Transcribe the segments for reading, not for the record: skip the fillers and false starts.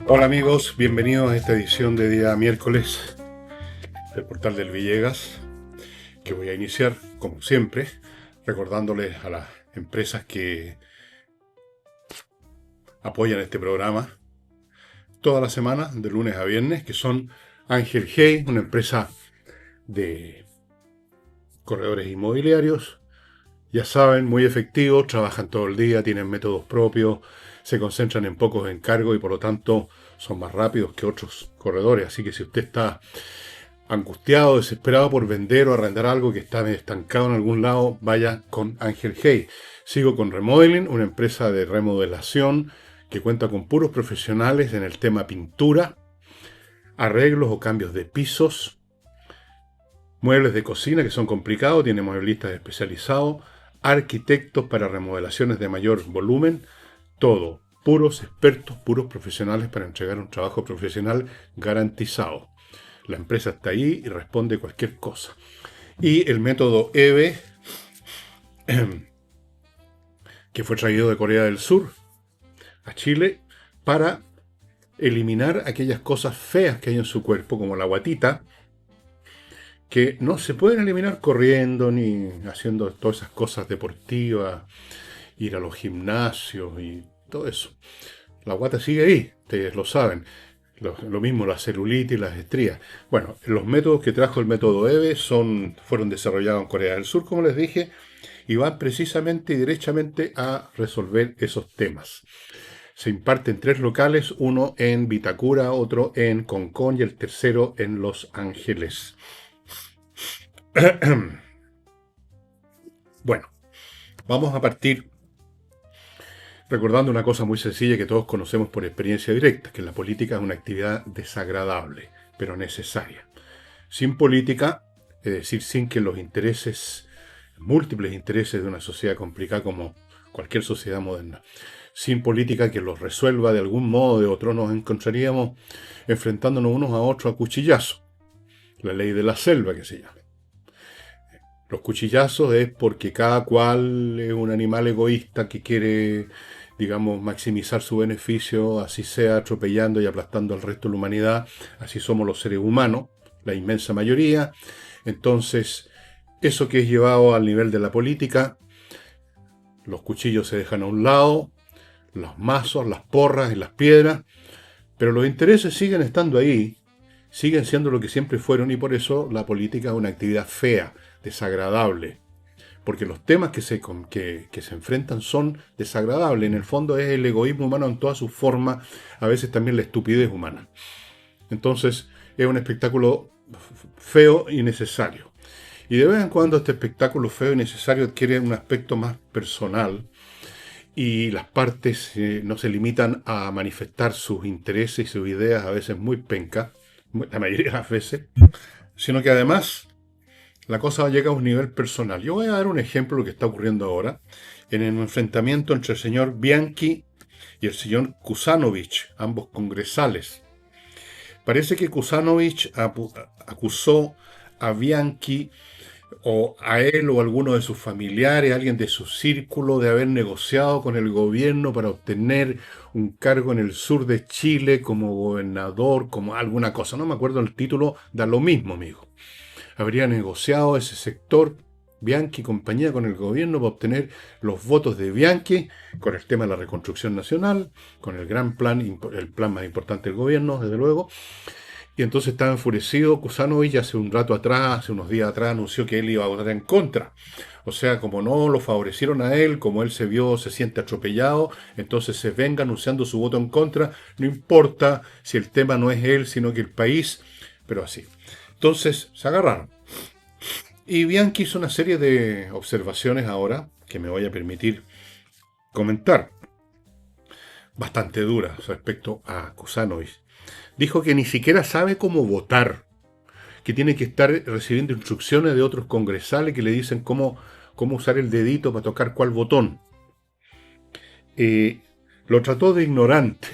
Hola amigos, bienvenidos a esta edición de día miércoles del portal del Villegas, que voy a iniciar, como siempre, recordándoles a las empresas que apoyan este programa toda la semana, de lunes a viernes, que son Ángel Hey, una empresa de corredores inmobiliarios. Ya saben, muy efectivos, trabajan todo el día, tienen métodos propios, se concentran en pocos encargos y por lo tanto son más rápidos que otros corredores. Así que si usted está angustiado, desesperado por vender o arrendar algo que está estancado en algún lado, vaya con Ángel Hey. Sigo con Remodeling, una empresa de remodelación que cuenta con puros profesionales en el tema pintura, arreglos o cambios de pisos, muebles de cocina que son complicados, tiene mueblistas especializados, arquitectos para remodelaciones de mayor volumen, todo. Puros expertos, puros profesionales para entregar un trabajo profesional garantizado. La empresa está ahí y responde cualquier cosa. Y el método EVE, que fue traído de Corea del Sur a Chile para eliminar aquellas cosas feas que hay en su cuerpo, como la guatita, que no se pueden eliminar corriendo ni haciendo todas esas cosas deportivas, ir a los gimnasios y todo eso. La guata sigue ahí, ustedes lo saben. Lo mismo la celulitis y las estrías. Bueno, los métodos que trajo el método EVE fueron desarrollados en Corea del Sur, como les dije, y van precisamente y derechamente a resolver esos temas. Se imparten 3 locales, uno en Vitacura, otro en Concón y el tercero en Los Ángeles. Bueno, vamos a partir recordando una cosa muy sencilla que todos conocemos por experiencia directa, que la política es una actividad desagradable, pero necesaria. Sin política, es decir, sin que los intereses, múltiples intereses de una sociedad complicada como cualquier sociedad moderna, sin política que los resuelva de algún modo o de otro, nos encontraríamos enfrentándonos unos a otros a cuchillazos. La ley de la selva, que se llama. Los cuchillazos es porque cada cual es un animal egoísta que quiere, digamos, maximizar su beneficio, así sea atropellando y aplastando al resto de la humanidad. Así somos los seres humanos, la inmensa mayoría. Entonces, eso que es llevado al nivel de la política, los cuchillos se dejan a un lado, los mazos, las porras y las piedras, pero los intereses siguen estando ahí, siguen siendo lo que siempre fueron y por eso la política es una actividad fea, desagradable, porque los temas que se enfrentan son desagradables. En el fondo es el egoísmo humano en todas sus formas, a veces también la estupidez humana. Entonces es un espectáculo feo y necesario. Y de vez en cuando este espectáculo feo y necesario adquiere un aspecto más personal y las partes no se limitan a manifestar sus intereses y sus ideas, a veces muy pencas, la mayoría de las veces, sino que además la cosa llega a un nivel personal. Yo voy a dar un ejemplo de lo que está ocurriendo ahora en el enfrentamiento entre el señor Bianchi y el señor Kuzanovich, ambos congresales. Parece que Kuzanovich acusó a Bianchi o a él o a alguno de sus familiares, alguien de su círculo, de haber negociado con el gobierno para obtener un cargo en el sur de Chile como gobernador, como alguna cosa. No me acuerdo el título, da lo mismo, amigo. Habría negociado ese sector, Bianchi y compañía, con el gobierno para obtener los votos de Bianchi con el tema de la reconstrucción nacional, con el gran plan, el plan más importante del gobierno, desde luego. Y entonces estaba enfurecido Kuzanovich hace un rato atrás, hace unos días atrás, anunció que él iba a votar en contra. O sea, como no lo favorecieron a él, como él se siente atropellado, entonces se venga anunciando su voto en contra, no importa si el tema no es él, sino que el país, pero así. Entonces se agarraron. Y Bianchi hizo una serie de observaciones ahora que me voy a permitir comentar, bastante duras respecto a Kuzanovich. Dijo que ni siquiera sabe cómo votar, que tiene que estar recibiendo instrucciones de otros congresales que le dicen cómo usar el dedito para tocar cuál botón. Lo trató de ignorante.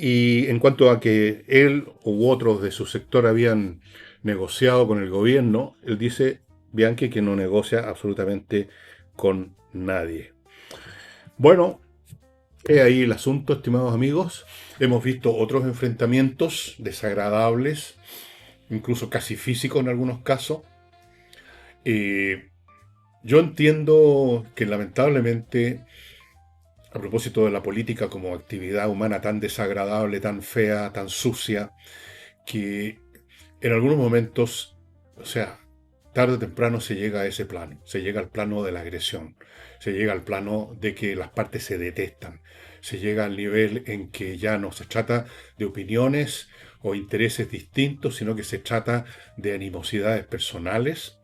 Y en cuanto a que él u otros de su sector habían negociado con el gobierno, él dice, Bianchi, que no negocia absolutamente con nadie. Bueno, He ahí el asunto, estimados amigos. Hemos visto otros enfrentamientos desagradables, incluso casi físicos en algunos casos. Eh, yo entiendo que lamentablemente, a propósito de la política como actividad humana tan desagradable, tan fea, tan sucia, que en algunos momentos, o sea, tarde o temprano se llega a ese plano, se llega al plano de la agresión, se llega al plano de que las partes se detestan, se llega al nivel en que ya no se trata de opiniones o intereses distintos, sino que se trata de animosidades personales.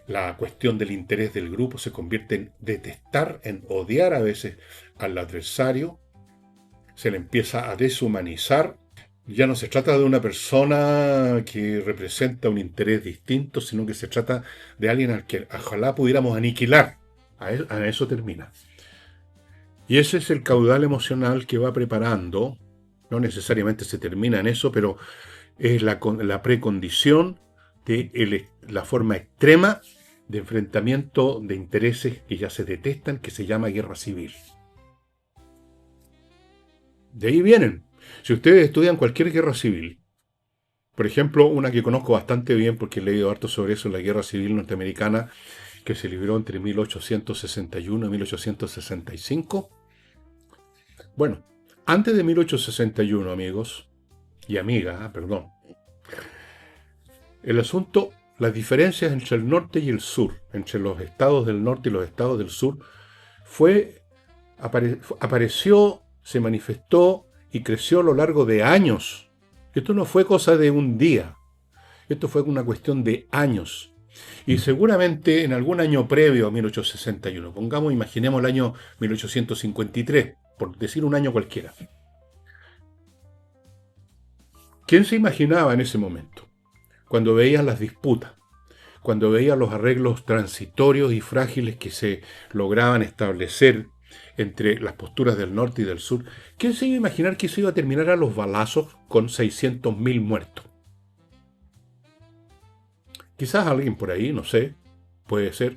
La cuestión del interés del grupo se convierte en detestar, en odiar a veces al adversario, se le empieza a deshumanizar. Ya no se trata de una persona que representa un interés distinto, sino que se trata de alguien al que ojalá pudiéramos aniquilar. A eso termina. Y ese es el caudal emocional que va preparando. No necesariamente se termina en eso, pero es la precondición de la forma extrema de enfrentamiento de intereses que ya se detestan, que se llama guerra civil. De ahí vienen. Si ustedes estudian cualquier guerra civil, por ejemplo, una que conozco bastante bien porque he leído harto sobre eso, la guerra civil norteamericana, que se libró entre 1861 y 1865. Bueno, antes de 1861, amigos y amigas, perdón, el asunto, las diferencias entre el norte y el sur, entre los estados del norte y los estados del sur, apareció, se manifestó y creció a lo largo de años. Esto no fue cosa de un día, esto fue una cuestión de años. Y seguramente en algún año previo a 1861, pongamos, imaginemos el año 1853, por decir un año cualquiera. ¿Quién se imaginaba en ese momento, cuando veían las disputas, cuando veían los arreglos transitorios y frágiles que se lograban establecer entre las posturas del norte y del sur, quién se iba a imaginar que eso iba a terminar a los balazos con 600.000 muertos? Quizás alguien por ahí, no sé, puede ser.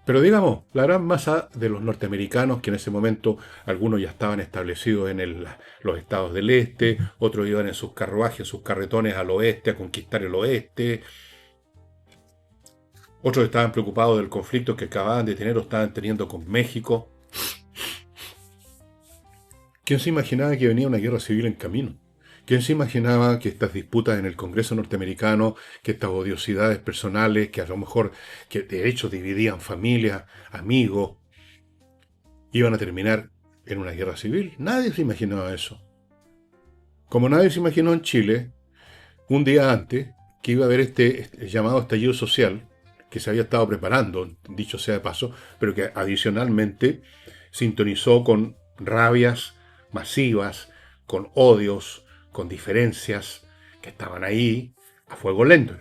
Pero digamos, la gran masa de los norteamericanos, que en ese momento algunos ya estaban establecidos en los estados del este, otros iban en sus carruajes, en sus carretones al oeste a conquistar el oeste, otros estaban preocupados del conflicto que acababan de tener o estaban teniendo con México. ¿Quién se imaginaba que venía una guerra civil en camino? ¿Quién se imaginaba que estas disputas en el Congreso norteamericano, que estas odiosidades personales, que a lo mejor, que de hecho dividían familias, amigos, iban a terminar en una guerra civil? Nadie se imaginaba eso. Como nadie se imaginó en Chile, un día antes, que iba a haber este llamado estallido social, que se había estado preparando, dicho sea de paso, pero que adicionalmente sintonizó con rabias masivas, con odios, con diferencias que estaban ahí a fuego lento.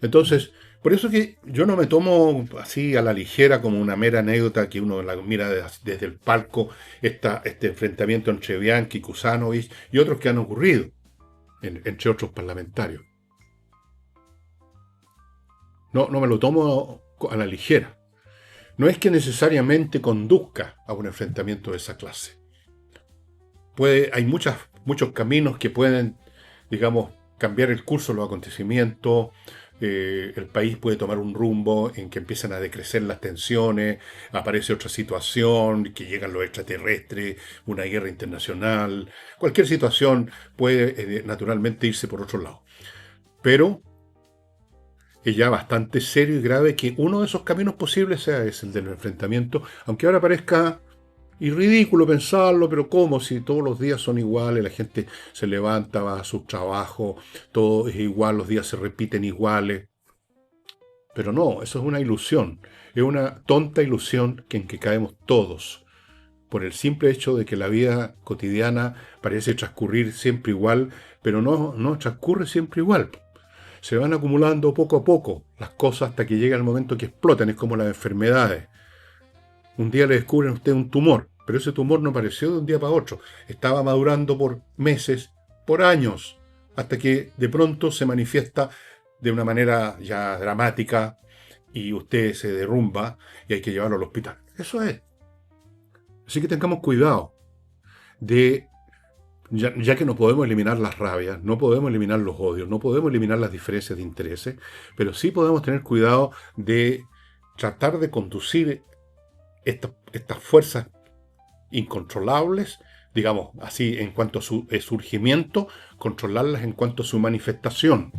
Entonces, por eso que yo no me tomo así a la ligera como una mera anécdota que uno la mira desde el palco, este enfrentamiento entre Bianchi, Kusanovich y otros que han ocurrido, entre otros parlamentarios. No, no me lo tomo a la ligera. No es que necesariamente conduzca a un enfrentamiento de esa clase. Hay muchos caminos que pueden, digamos, cambiar el curso de los acontecimientos. El país puede tomar un rumbo en que empiezan a decrecer las tensiones, aparece otra situación, que llegan los extraterrestres, una guerra internacional. Cualquier situación puede naturalmente irse por otro lado. Pero es ya bastante serio y grave que uno de esos caminos posibles sea ese, el del enfrentamiento, aunque ahora parezca y ridículo pensarlo, pero ¿cómo? Si todos los días son iguales, la gente se levanta, va a su trabajo, todo es igual, los días se repiten iguales. Pero no, eso es una ilusión, es una tonta ilusión en que caemos todos, por el simple hecho de que la vida cotidiana parece transcurrir siempre igual, pero no transcurre siempre igual. Se van acumulando poco a poco las cosas hasta que llega el momento que explotan, es como las enfermedades. Un día le descubren a usted un tumor, pero ese tumor no apareció de un día para otro. Estaba madurando por meses, por años, hasta que de pronto se manifiesta de una manera ya dramática y usted se derrumba y hay que llevarlo al hospital. Eso es. Así que tengamos cuidado de, ya que no podemos eliminar las rabias, no podemos eliminar los odios, no podemos eliminar las diferencias de intereses, pero sí podemos tener cuidado de tratar de conducir estas fuerzas incontrolables, digamos así, en cuanto a su surgimiento, controlarlas en cuanto a su manifestación.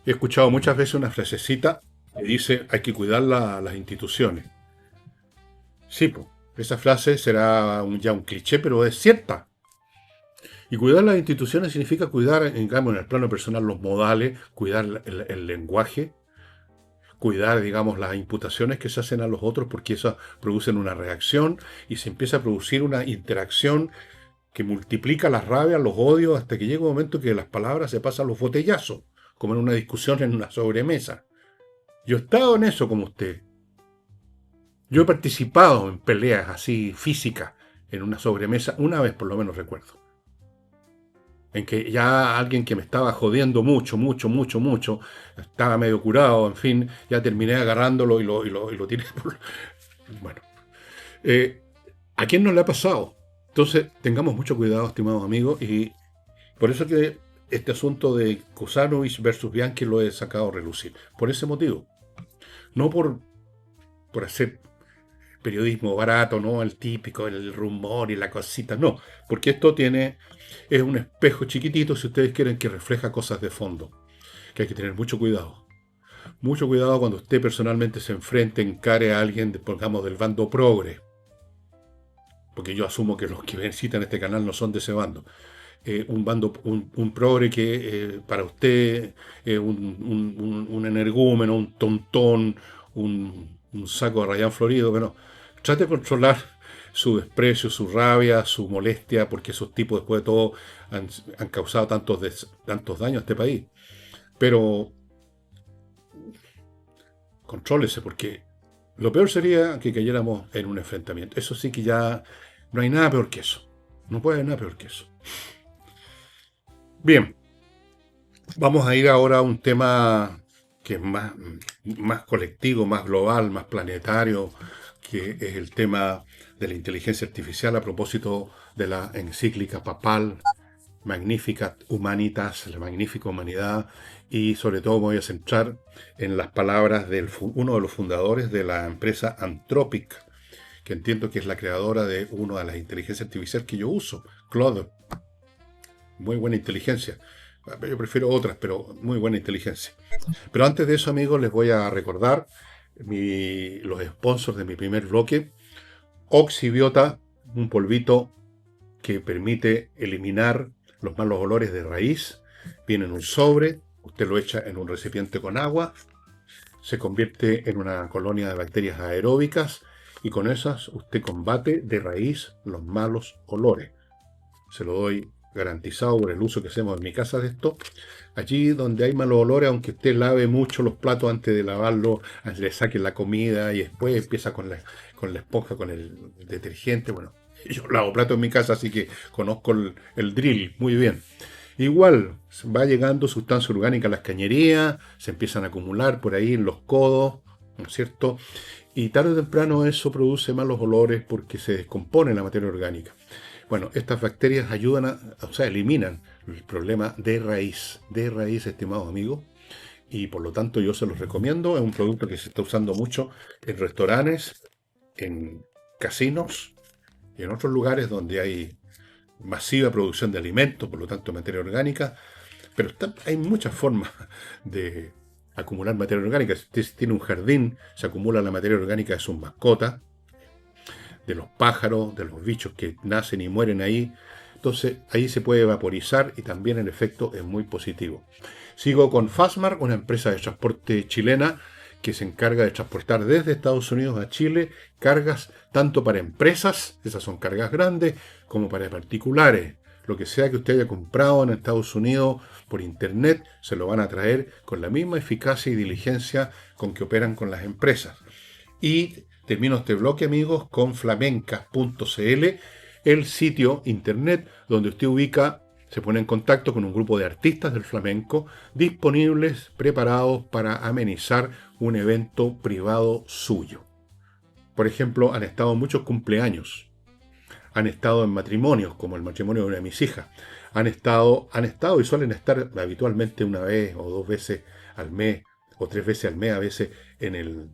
He escuchado muchas veces una frasecita que dice hay que cuidar las instituciones. Sí, pues, esa frase será ya un cliché, pero es cierta. Y cuidar las instituciones significa cuidar, en cambio, en el plano personal, los modales, cuidar el lenguaje, cuidar, digamos, las imputaciones que se hacen a los otros, porque esas producen una reacción y se empieza a producir una interacción que multiplica las rabias, los odios, hasta que llega un momento que las palabras se pasan a los botellazos, como en una discusión en una sobremesa. Yo he estado en eso como usted. Yo he participado en peleas así físicas en una sobremesa, una vez por lo menos recuerdo. En que ya alguien que me estaba jodiendo mucho, estaba medio curado, en fin, ya terminé agarrándolo y lo tiré por... Bueno, ¿a quién no le ha pasado? Entonces, tengamos mucho cuidado, estimados amigos, y por eso que este asunto de Kusanovich versus Bianchi lo he sacado a relucir. Por ese motivo. No por hacer periodismo barato, ¿no? El típico, el rumor y la cosita. No, porque esto es un espejo chiquitito, si ustedes quieren, que refleja cosas de fondo. Que hay que tener mucho cuidado. Mucho cuidado cuando usted personalmente se enfrente, encare a alguien, pongamos, del bando progre. Porque yo asumo que los que visitan este canal no son de ese bando. Un progre que para usted es un energúmeno, un tontón, un saco de rayán florido. Bueno, trate de controlar su desprecio, su rabia, su molestia, porque esos tipos después de todo han causado tantos daños a este país. Pero contrólese, porque lo peor sería que cayéramos en un enfrentamiento. Eso sí que ya no hay nada peor que eso. No puede haber nada peor que eso. Bien, vamos a ir ahora a un tema que es más colectivo, más global, más planetario, que es el tema de la inteligencia artificial a propósito de la encíclica papal Magnificat Humanitas, la magnífica humanidad, y sobre todo me voy a centrar en las palabras de uno de los fundadores de la empresa Anthropic, que entiendo que es la creadora de una de las inteligencias artificiales que yo uso, Claude. Muy buena inteligencia. Yo prefiero otras, pero muy buena inteligencia. Pero antes de eso, amigos, les voy a recordar los sponsors de mi primer bloque. Oxibiota, un polvito que permite eliminar los malos olores de raíz. Viene en un sobre, usted lo echa en un recipiente con agua, se convierte en una colonia de bacterias aeróbicas y con esas usted combate de raíz los malos olores. Se lo doy garantizado por el uso que hacemos en mi casa de esto. Allí donde hay malos olores, aunque usted lave mucho los platos antes de lavarlo, le saque la comida y después empieza con la esponja, con el detergente. Bueno, yo lavo platos en mi casa, así que conozco el drill muy bien. Igual, va llegando sustancia orgánica a las cañerías, se empiezan a acumular por ahí en los codos, ¿no es cierto? Y tarde o temprano eso produce malos olores porque se descompone la materia orgánica. Bueno, estas bacterias eliminan el problema de raíz, estimados amigos, y por lo tanto yo se los recomiendo. Es un producto que se está usando mucho en restaurantes, en casinos y en otros lugares donde hay masiva producción de alimentos, por lo tanto materia orgánica, pero hay muchas formas de acumular materia orgánica. Si usted tiene un jardín, se acumula la materia orgánica de sus mascotas, de los pájaros, de los bichos que nacen y mueren ahí. Entonces ahí se puede vaporizar y también el efecto es muy positivo. Sigo con Fastmark, una empresa de transporte chilena que se encarga de transportar desde Estados Unidos a Chile cargas tanto para empresas, esas son cargas grandes, como para particulares. Lo que sea que usted haya comprado en Estados Unidos por internet, se lo van a traer con la misma eficacia y diligencia con que operan con las empresas. Y termino este bloque, amigos, con flamenca.cl, el sitio internet donde usted se pone en contacto con un grupo de artistas del flamenco disponibles, preparados para amenizar un evento privado suyo. Por ejemplo, han estado en muchos cumpleaños, han estado en matrimonios, como el matrimonio de una de mis hijas, han estado y suelen estar habitualmente una vez o dos veces al mes, o tres veces al mes a veces en el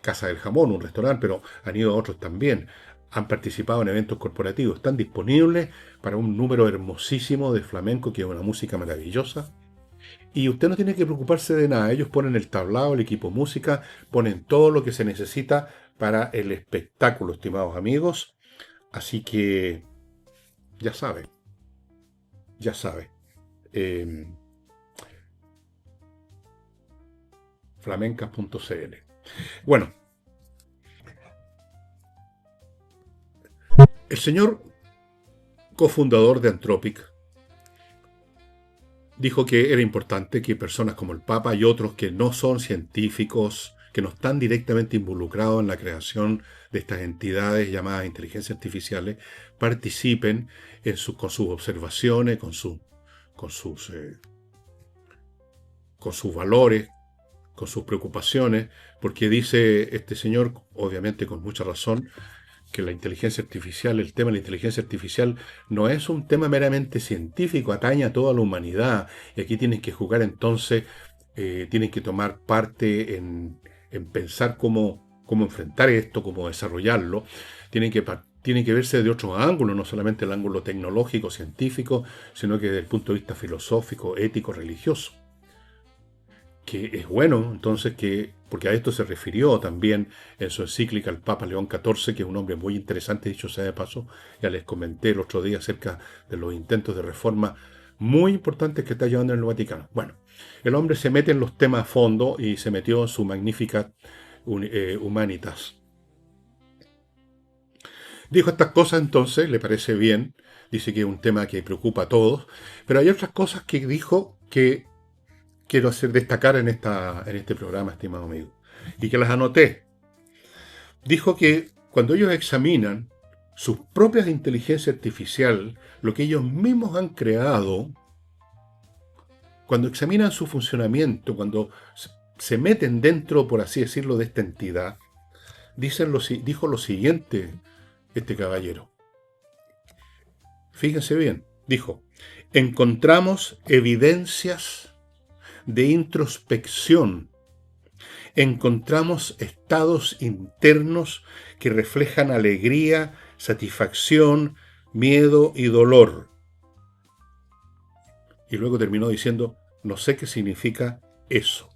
Casa del Jamón, un restaurante, pero han ido a otros también. Han participado en eventos corporativos. Están disponibles para un número hermosísimo de flamenco, que es una música maravillosa. Y usted no tiene que preocuparse de nada. Ellos ponen el tablao, el equipo música, ponen todo lo que se necesita para el espectáculo, estimados amigos. Así que ya sabe, ya sabe. Eh, flamencas.cl. Bueno, el señor cofundador de Anthropic dijo que era importante que personas como el Papa y otros que no son científicos, que no están directamente involucrados en la creación de estas entidades llamadas inteligencias artificiales, participen con sus observaciones, con sus valores, con sus preocupaciones, porque dice este señor, obviamente con mucha razón, que la inteligencia artificial, el tema de la inteligencia artificial no es un tema meramente científico, atañe a toda la humanidad. Y aquí tienen que jugar entonces, tienen que tomar parte en pensar cómo enfrentar esto, cómo desarrollarlo. Tienen que verse de otros ángulos, no solamente el ángulo tecnológico, científico, sino que desde el punto de vista filosófico, ético, religioso. Que es bueno, entonces, porque a esto se refirió también en su encíclica el Papa León XIV, que es un hombre muy interesante, dicho sea de paso. Ya les comenté el otro día acerca de los intentos de reforma muy importantes que está llevando en el Vaticano. Bueno, el hombre se mete en los temas a fondo y se metió en su magnífica Humanitas. Dijo estas cosas entonces, le parece bien, dice que es un tema que preocupa a todos, pero hay otras cosas que dijo que quiero hacer destacar en este programa, estimado amigo, y que las anoté. Dijo que cuando ellos examinan sus propias inteligencia artificial, lo que ellos mismos han creado, cuando examinan su funcionamiento, cuando se meten dentro, por así decirlo, de esta entidad, dijo lo siguiente este caballero. Fíjense bien, dijo, encontramos evidencias de introspección, encontramos estados internos que reflejan alegría, satisfacción, miedo y dolor. Y luego terminó diciendo, no sé qué significa eso.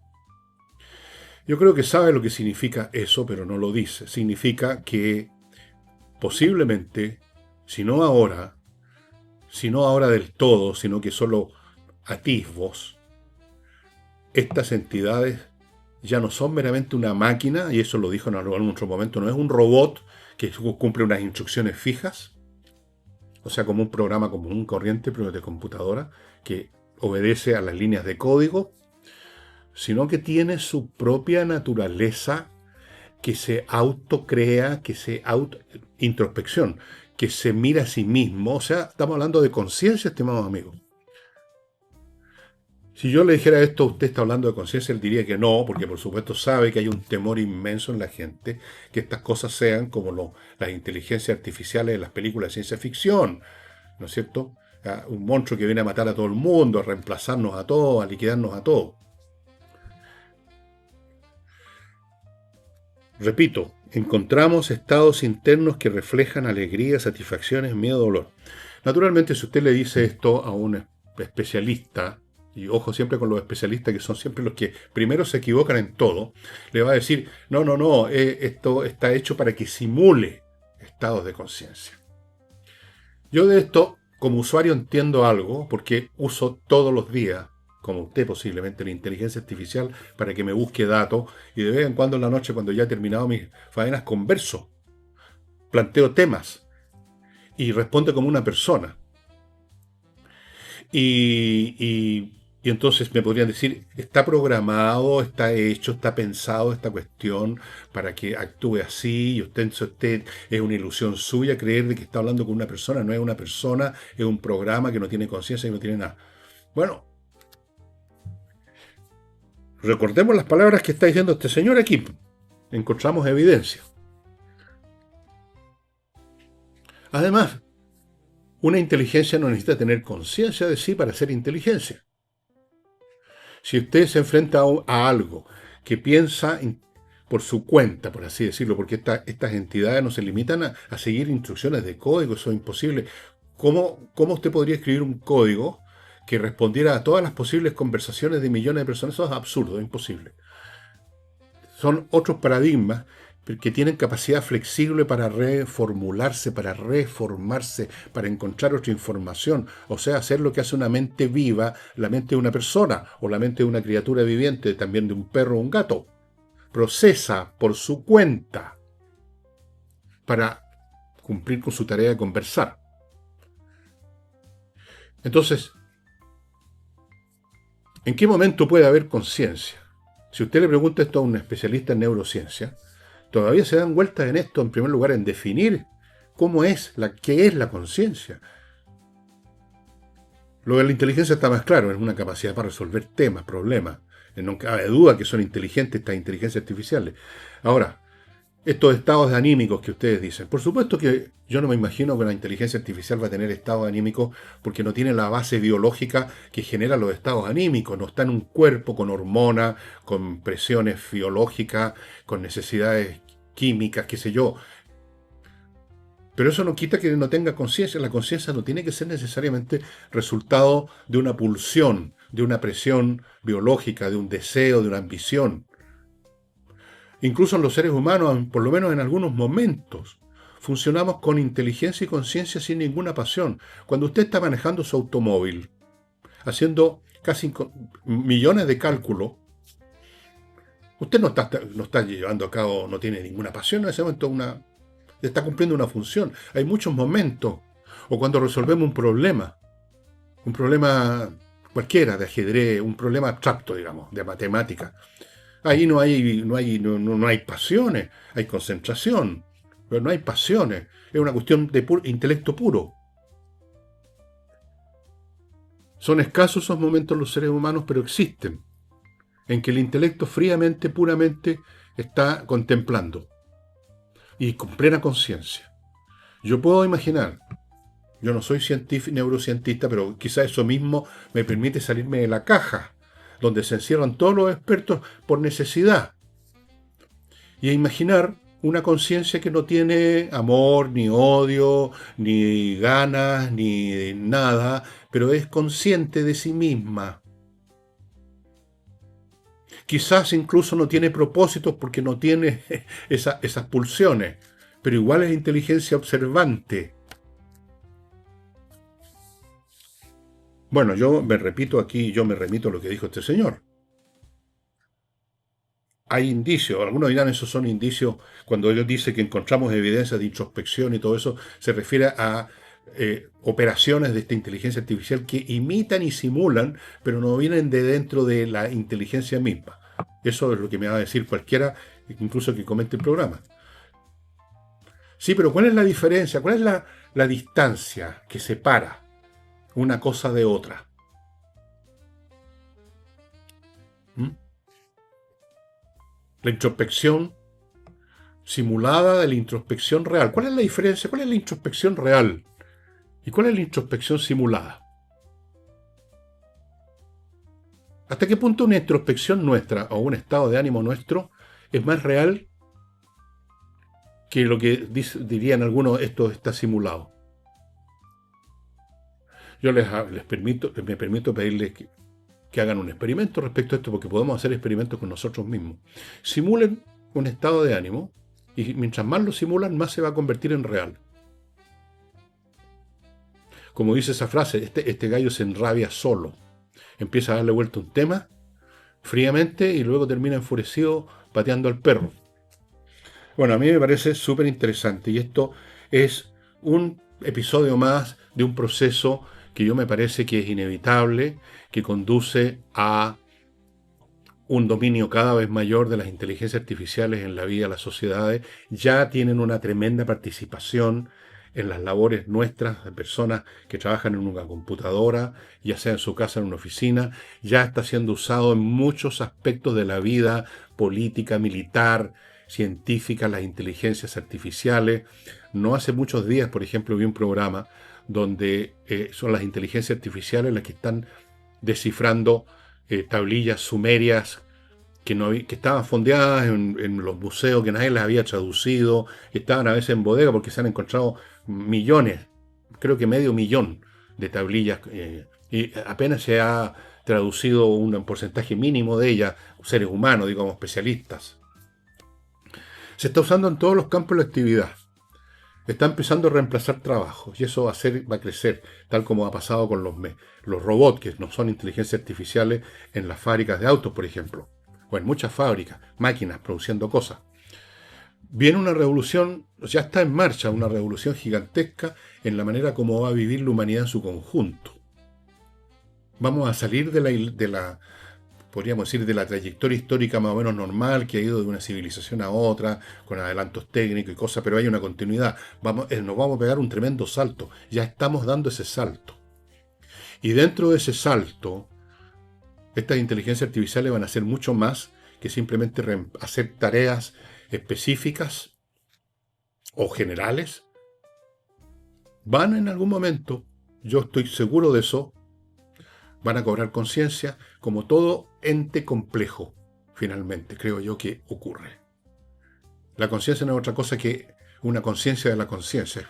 Yo creo que sabe lo que significa eso, pero no lo dice. Significa que posiblemente, si no ahora del todo, sino que solo atisbos, estas entidades ya no son meramente una máquina, y eso lo dijo en algún otro momento, no es un robot que cumple unas instrucciones fijas, o sea, como un programa común, corriente, pero de computadora, que obedece a las líneas de código, sino que tiene su propia naturaleza, que se autocrea, introspección, que se mira a sí mismo. O sea, estamos hablando de conciencia, estimados amigos. Si yo le dijera esto, usted está hablando de conciencia, él diría que no, porque por supuesto sabe que hay un temor inmenso en la gente que estas cosas sean como las inteligencias artificiales de las películas de ciencia ficción, ¿no es cierto? Un monstruo que viene a matar a todo el mundo, a reemplazarnos a todos, a liquidarnos a todos. Repito, encontramos estados internos que reflejan alegría, satisfacciones, miedo, dolor. Naturalmente, si usted le dice esto a un especialista, y ojo siempre con los especialistas que son siempre los que primero se equivocan en todo, le va a decir, no, esto está hecho para que simule estados de conciencia. Yo de esto, como usuario, entiendo algo, porque uso todos los días, como usted posiblemente, la inteligencia artificial para que me busque datos, y de vez en cuando en la noche, cuando ya he terminado mis faenas, converso, planteo temas, y responde como una persona. Y entonces me podrían decir, está programado, está hecho, está pensado esta cuestión para que actúe así, y usted es una ilusión suya creer de que está hablando con una persona, no es una persona, es un programa que no tiene conciencia y no tiene nada. Bueno, recordemos las palabras que está diciendo este señor aquí. Encontramos evidencia. Además, una inteligencia no necesita tener conciencia de sí para ser inteligencia. Si usted se enfrenta a algo que piensa por su cuenta, por así decirlo, porque estas entidades no se limitan a seguir instrucciones de código, eso es imposible. ¿Cómo usted podría escribir un código que respondiera a todas las posibles conversaciones de millones de personas? Eso es absurdo, es imposible. Son otros paradigmas que tienen capacidad flexible para reformularse, para reformarse, para encontrar otra información, o sea, hacer lo que hace una mente viva, la mente de una persona, o la mente de una criatura viviente, también de un perro o un gato. Procesa por su cuenta para cumplir con su tarea de conversar. Entonces, ¿en qué momento puede haber conciencia? Si usted le pregunta esto a un especialista en neurociencia, todavía se dan vueltas en esto, en primer lugar, en definir qué es la conciencia. Lo de la inteligencia está más claro, es una capacidad para resolver temas, problemas. No cabe duda que son inteligentes estas inteligencias artificiales. Ahora, estos estados anímicos que ustedes dicen, por supuesto que yo no me imagino que la inteligencia artificial va a tener estados anímicos porque no tiene la base biológica que genera los estados anímicos, no está en un cuerpo con hormonas, con presiones biológicas, con necesidades químicas, qué sé yo. Pero eso no quita que no tenga conciencia. La conciencia no tiene que ser necesariamente resultado de una pulsión, de una presión biológica, de un deseo, de una ambición. Incluso en los seres humanos, por lo menos en algunos momentos, funcionamos con inteligencia y conciencia sin ninguna pasión. Cuando usted está manejando su automóvil, haciendo casi millones de cálculos, usted no está llevando a cabo, no tiene ninguna pasión en ese momento, está cumpliendo una función. Hay muchos momentos, o cuando resolvemos un problema cualquiera de ajedrez, un problema abstracto, digamos, de matemática. Ahí no hay pasiones, hay concentración, pero no hay pasiones. Es una cuestión de intelecto puro. Son escasos esos momentos en los seres humanos, pero existen, en que el intelecto fríamente, puramente, está contemplando y con plena conciencia. Yo puedo imaginar, yo no soy neurocientista, pero quizá eso mismo me permite salirme de la caja, donde se encierran todos los expertos por necesidad, y a imaginar una conciencia que no tiene amor, ni odio, ni ganas, ni nada, pero es consciente de sí misma. Quizás incluso no tiene propósitos porque no tiene esas pulsiones, pero igual es inteligencia observante. Bueno, yo me remito a lo que dijo este señor. Hay indicios, algunos dirán esos son indicios, cuando él dice que encontramos evidencias de introspección y todo eso, se refiere a operaciones de esta inteligencia artificial que imitan y simulan, pero no vienen de dentro de la inteligencia misma. Eso es lo que me va a decir cualquiera, incluso que comente el programa. Sí, pero ¿cuál es la diferencia? ¿Cuál es la distancia que separa una cosa de otra? La introspección simulada de la introspección real. ¿Cuál es la diferencia? ¿Cuál es la introspección real? ¿Y cuál es la introspección simulada? ¿Hasta qué punto una introspección nuestra o un estado de ánimo nuestro es más real que lo que dirían algunos, esto está simulado? Yo me permito pedirles que hagan un experimento respecto a esto, porque podemos hacer experimentos con nosotros mismos. Simulen un estado de ánimo, y mientras más lo simulan, más se va a convertir en real. Como dice esa frase, este gallo se enrabia solo. Empieza a darle vuelta un tema fríamente y luego termina enfurecido pateando al perro. Bueno, a mí me parece súper interesante, y esto es un episodio más de un proceso que yo me parece que es inevitable, que conduce a un dominio cada vez mayor de las inteligencias artificiales en la vida de las sociedades. Ya tienen una tremenda participación en las labores nuestras, de personas que trabajan en una computadora, ya sea en su casa, en una oficina. Ya está siendo usado en muchos aspectos de la vida política, militar, científica, las inteligencias artificiales. No hace muchos días, por ejemplo, vi un programa donde son las inteligencias artificiales las que están descifrando tablillas sumerias que estaban fondeadas en los museos, que nadie las había traducido, que estaban a veces en bodega porque se han encontrado millones, creo que medio millón de tablillas, y apenas se ha traducido un porcentaje mínimo de ellas, seres humanos, digamos, especialistas. Se está usando en todos los campos de la actividad. Está empezando a reemplazar trabajos y eso va a crecer, tal como ha pasado con los robots, que no son inteligencias artificiales en las fábricas de autos, por ejemplo, o en muchas fábricas, máquinas produciendo cosas. Viene una revolución, ya está en marcha, una revolución gigantesca en la manera como va a vivir la humanidad en su conjunto. Vamos a salir podríamos decir, de la trayectoria histórica más o menos normal, que ha ido de una civilización a otra, con adelantos técnicos y cosas, pero hay una continuidad. Nos vamos a pegar un tremendo salto. Ya estamos dando ese salto. Y dentro de ese salto, estas inteligencias artificiales van a hacer mucho más que simplemente hacer tareas específicas o generales. Van en algún momento, yo estoy seguro de eso, van a cobrar conciencia, como todo ente complejo, finalmente, creo yo que ocurre. La conciencia no es otra cosa que una conciencia de la conciencia.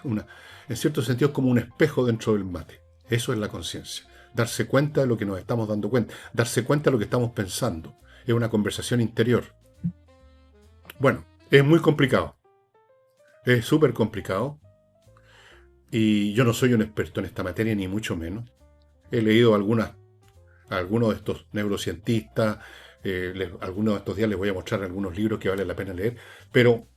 En cierto sentido es como un espejo dentro del mate. Eso es la conciencia. Darse cuenta de lo que nos estamos dando cuenta. Darse cuenta de lo que estamos pensando. Es una conversación interior. Bueno, es muy complicado. Es súper complicado. Y yo no soy un experto en esta materia, ni mucho menos. He leído algunos de estos neurocientistas, algunos de estos días les voy a mostrar algunos libros que vale la pena leer, pero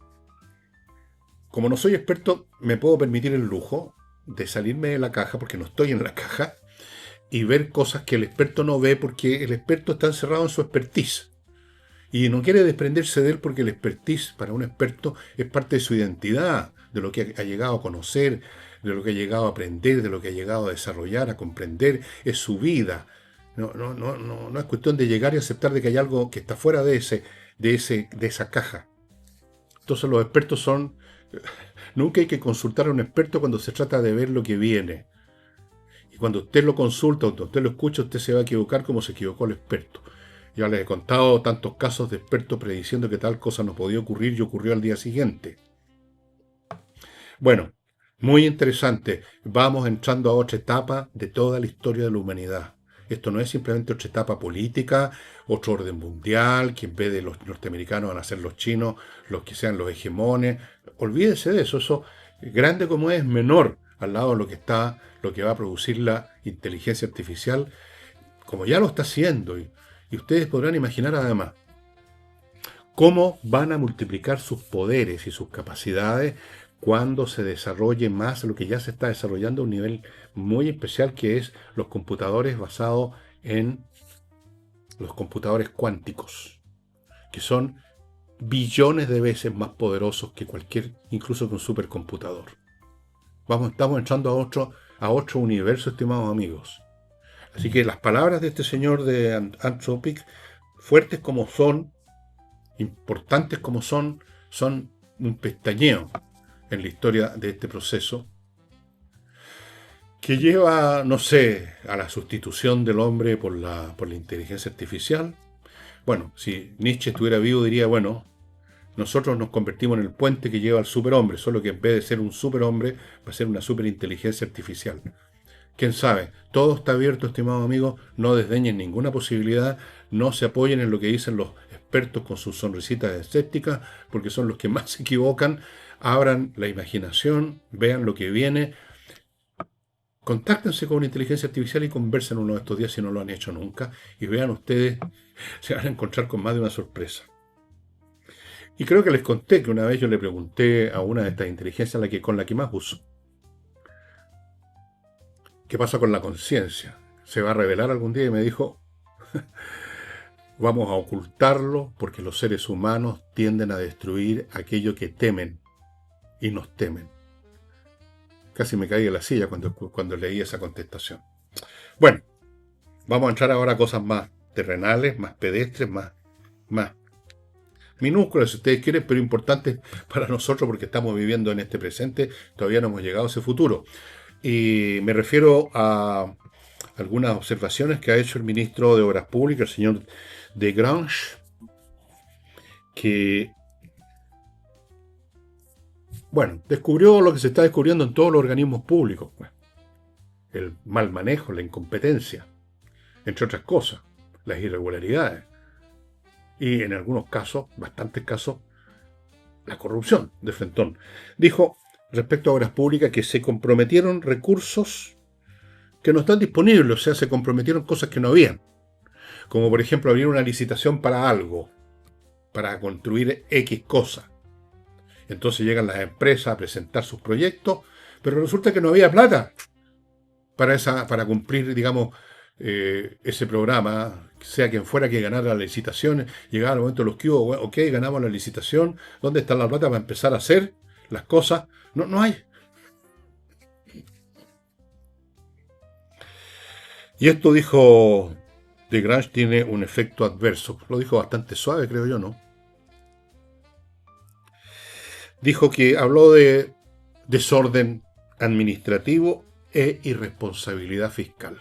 como no soy experto, me puedo permitir el lujo de salirme de la caja, porque no estoy en la caja, y ver cosas que el experto no ve, porque el experto está encerrado en su expertise. Y no quiere desprenderse de él porque el expertise para un experto es parte de su identidad, de lo que ha llegado a conocer, de lo que ha llegado a aprender, de lo que ha llegado a desarrollar, a comprender, es su vida. No es cuestión de llegar y aceptar de que hay algo que está fuera de esa caja. Entonces los expertos nunca hay que consultar a un experto cuando se trata de ver lo que viene. Y cuando usted lo consulta, cuando usted lo escucha, usted se va a equivocar como se equivocó el experto. Ya les he contado tantos casos de expertos prediciendo que tal cosa no podía ocurrir y ocurrió al día siguiente. Bueno, muy interesante. Vamos entrando a otra etapa de toda la historia de la humanidad. Esto no es simplemente otra etapa política, otro orden mundial, que en vez de los norteamericanos van a ser los chinos, los que sean los hegemones. Olvídese de eso. Eso, grande como es, menor al lado de lo que va a producir la inteligencia artificial, como ya lo está haciendo. Y ustedes podrán imaginar además cómo van a multiplicar sus poderes y sus capacidades cuando se desarrolle más lo que ya se está desarrollando a un nivel muy especial, que es los computadores basados en los computadores cuánticos, que son billones de veces más poderosos que incluso que un supercomputador. Estamos entrando a otro universo, estimados amigos. Así que las palabras de este señor de Anthropic, fuertes como son, importantes como son un pestañeo en la historia de este proceso que lleva, no sé, a la sustitución del hombre por la inteligencia artificial. Bueno, si Nietzsche estuviera vivo diría, bueno, nosotros nos convertimos en el puente que lleva al superhombre, solo que en vez de ser un superhombre va a ser una superinteligencia artificial. ¿Quién sabe? Todo está abierto, estimados amigos, no desdeñen ninguna posibilidad, no se apoyen en lo que dicen los expertos con sus sonrisitas escépticas, porque son los que más se equivocan. Abran la imaginación, vean lo que viene, contáctense con una inteligencia artificial y conversen uno de estos días si no lo han hecho nunca, y vean ustedes, se van a encontrar con más de una sorpresa. Y creo que les conté que una vez yo le pregunté a una de estas inteligencias con la que más uso, ¿qué pasa con la conciencia? ¿Se va a revelar algún día? Y me dijo, vamos a ocultarlo porque los seres humanos tienden a destruir aquello que temen y nos temen. Casi me caí de la silla cuando leí esa contestación. Bueno, vamos a entrar ahora a cosas más terrenales, más pedestres, más minúsculas si ustedes quieren, pero importantes para nosotros porque estamos viviendo en este presente, todavía no hemos llegado a ese futuro. Y me refiero a algunas observaciones que ha hecho el ministro de Obras Públicas, el señor de Grange, que, bueno, descubrió lo que se está descubriendo en todos los organismos públicos, pues, el mal manejo, la incompetencia, entre otras cosas, las irregularidades y en algunos casos, bastantes casos, la corrupción de frentón. Dijo respecto a obras públicas que se comprometieron recursos que no están disponibles, o sea, se comprometieron cosas que no habían, como por ejemplo abrir una licitación para algo, para construir X cosa. Entonces llegan las empresas a presentar sus proyectos, pero resulta que no había plata para cumplir, digamos, ese programa, sea quien fuera que ganara las licitaciones. Llegaba el momento de los que hubo, ok, ganamos la licitación, ¿dónde está la plata para empezar a hacer las cosas? No, no hay. Y esto, dijo de Grange, tiene un efecto adverso. Lo dijo bastante suave, creo yo, ¿no? Dijo que habló de desorden administrativo e irresponsabilidad fiscal.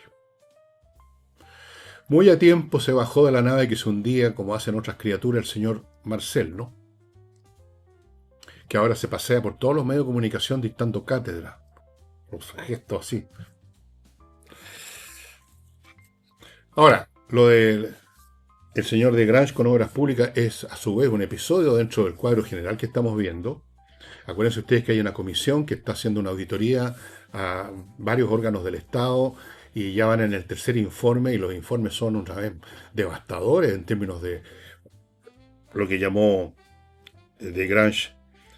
Muy a tiempo se bajó de la nave que se hundía, como hacen otras criaturas, el señor Marcel, ¿no? Que ahora se pasea por todos los medios de comunicación dictando cátedra. Los gestos así. Ahora, lo del señor de Grange con obras públicas es a su vez un episodio dentro del cuadro general que estamos viendo. Acuérdense ustedes que hay una comisión que está haciendo una auditoría a varios órganos del Estado y ya van en el tercer informe y los informes son otra vez devastadores en términos de lo que llamó de Grange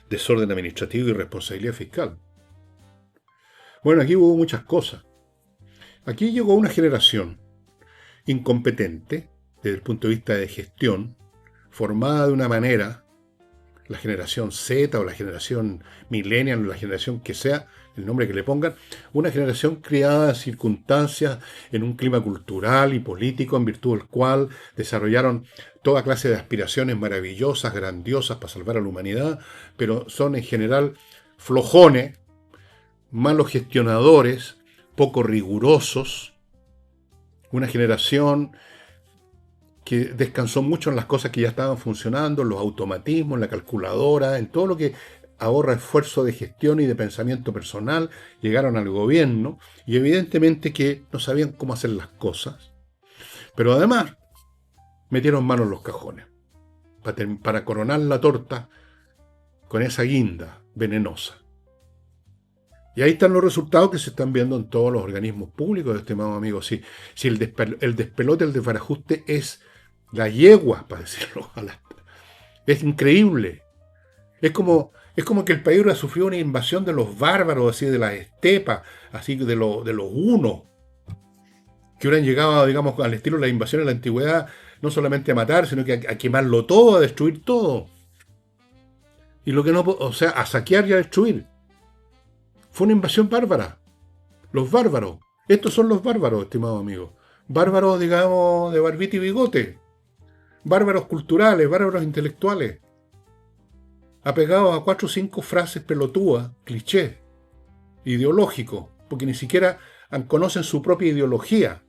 desorden administrativo y responsabilidad fiscal. Bueno, aquí hubo muchas cosas. Aquí llegó una generación incompetente desde el punto de vista de gestión, formada de una manera, la generación Z o la generación millennial o la generación que sea, el nombre que le pongan, una generación criada en circunstancias, en un clima cultural y político en virtud del cual desarrollaron toda clase de aspiraciones maravillosas, grandiosas para salvar a la humanidad, pero son en general flojones, malos gestionadores, poco rigurosos, una generación que descansó mucho en las cosas que ya estaban funcionando, en los automatismos, en la calculadora, en todo lo que ahorra esfuerzo de gestión y de pensamiento personal. Llegaron al gobierno y evidentemente que no sabían cómo hacer las cosas. Pero además metieron mano en los cajones para coronar la torta con esa guinda venenosa. Y ahí están los resultados que se están viendo en todos los organismos públicos, estimados amigos. Si el despelote, el desbarajuste es la yegua, para decirlo. Es increíble. Es como que el país hubiera sufrido una invasión de los bárbaros, así de las estepas, así de los hunos, que hubieran llegado, digamos, al estilo de la invasión en la antigüedad, no solamente a matar, sino que a quemarlo todo, a destruir todo. Y lo que no, o sea, a saquear y a destruir. Fue una invasión bárbara. Los bárbaros. Estos son los bárbaros, estimados amigos. Bárbaros, digamos, de barbita y bigote. Bárbaros culturales, bárbaros intelectuales. Apegados a 4 o 5 frases pelotúas, clichés, ideológicos, porque ni siquiera conocen su propia ideología.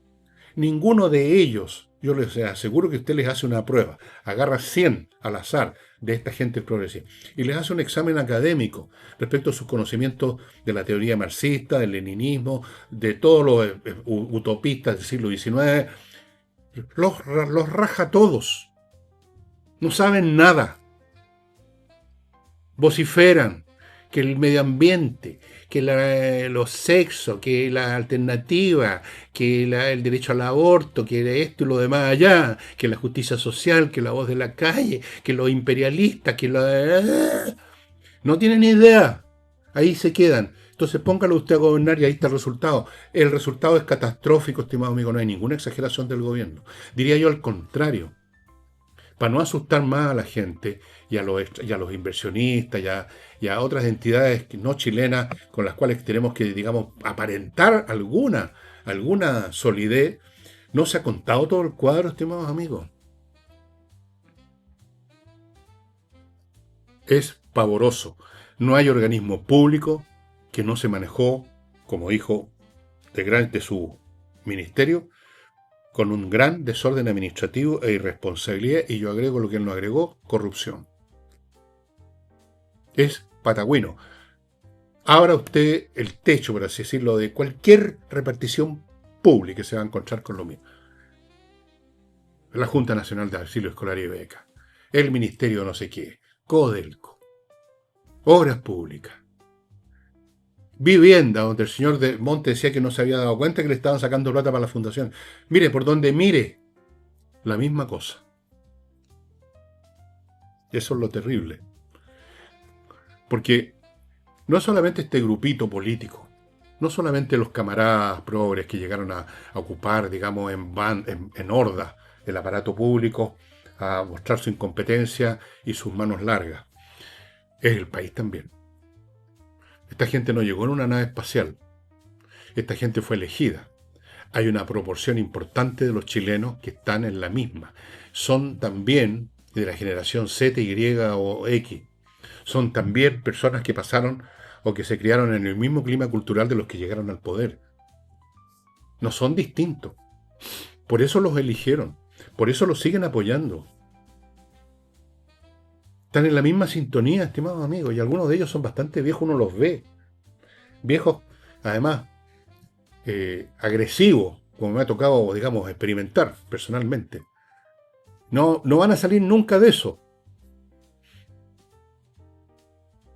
Ninguno de ellos, yo les aseguro que usted les hace una prueba, agarra 100 al azar de esta gente progresista y les hace un examen académico respecto a sus conocimientos de la teoría marxista, del leninismo, de todos los utopistas del siglo XIX. Los raja a todos. No saben nada. Vociferan que el medio ambiente, que los sexos, que la alternativa, que el derecho al aborto, que esto y lo demás allá, que la justicia social, que la voz de la calle, que los imperialistas, que no tienen ni idea. Ahí se quedan. Entonces póngalo usted a gobernar y ahí está el resultado. El resultado es catastrófico, estimado amigo. No hay ninguna exageración del gobierno. Diría yo al contrario. Para no asustar más a la gente y a los inversionistas y a otras entidades no chilenas con las cuales tenemos que, digamos, aparentar alguna solidez, no se ha contado todo el cuadro, estimados amigos. Es pavoroso. No hay organismo público que no se manejó, como dijo de su ministerio, con un gran desorden administrativo e irresponsabilidad, y yo agrego lo que él no agregó, corrupción. Es patagüino. Abra usted el techo, por así decirlo, de cualquier repartición pública, y se va a encontrar con lo mismo. La Junta Nacional de Auxilio Escolar y Beca, el Ministerio no sé qué, Codelco, Obras Públicas, Vivienda, donde el señor de Monte decía que no se había dado cuenta que le estaban sacando plata para la fundación. Mire, por donde mire, la misma cosa. Eso es lo terrible. Porque no solamente este grupito político, no solamente los camaradas progres que llegaron a ocupar, digamos, en horda el aparato público, a mostrar su incompetencia y sus manos largas, es el país también. Esta gente no llegó en una nave espacial. Esta gente fue elegida. Hay una proporción importante de los chilenos que están en la misma. Son también de la generación Z, Y o X. Son también personas que pasaron o que se criaron en el mismo clima cultural de los que llegaron al poder. No son distintos. Por eso los eligieron. Por eso los siguen apoyando. Están en la misma sintonía, estimados amigos, y algunos de ellos son bastante viejos, uno los ve. Viejos, además, agresivos, como me ha tocado, digamos, experimentar personalmente. No van a salir nunca de eso.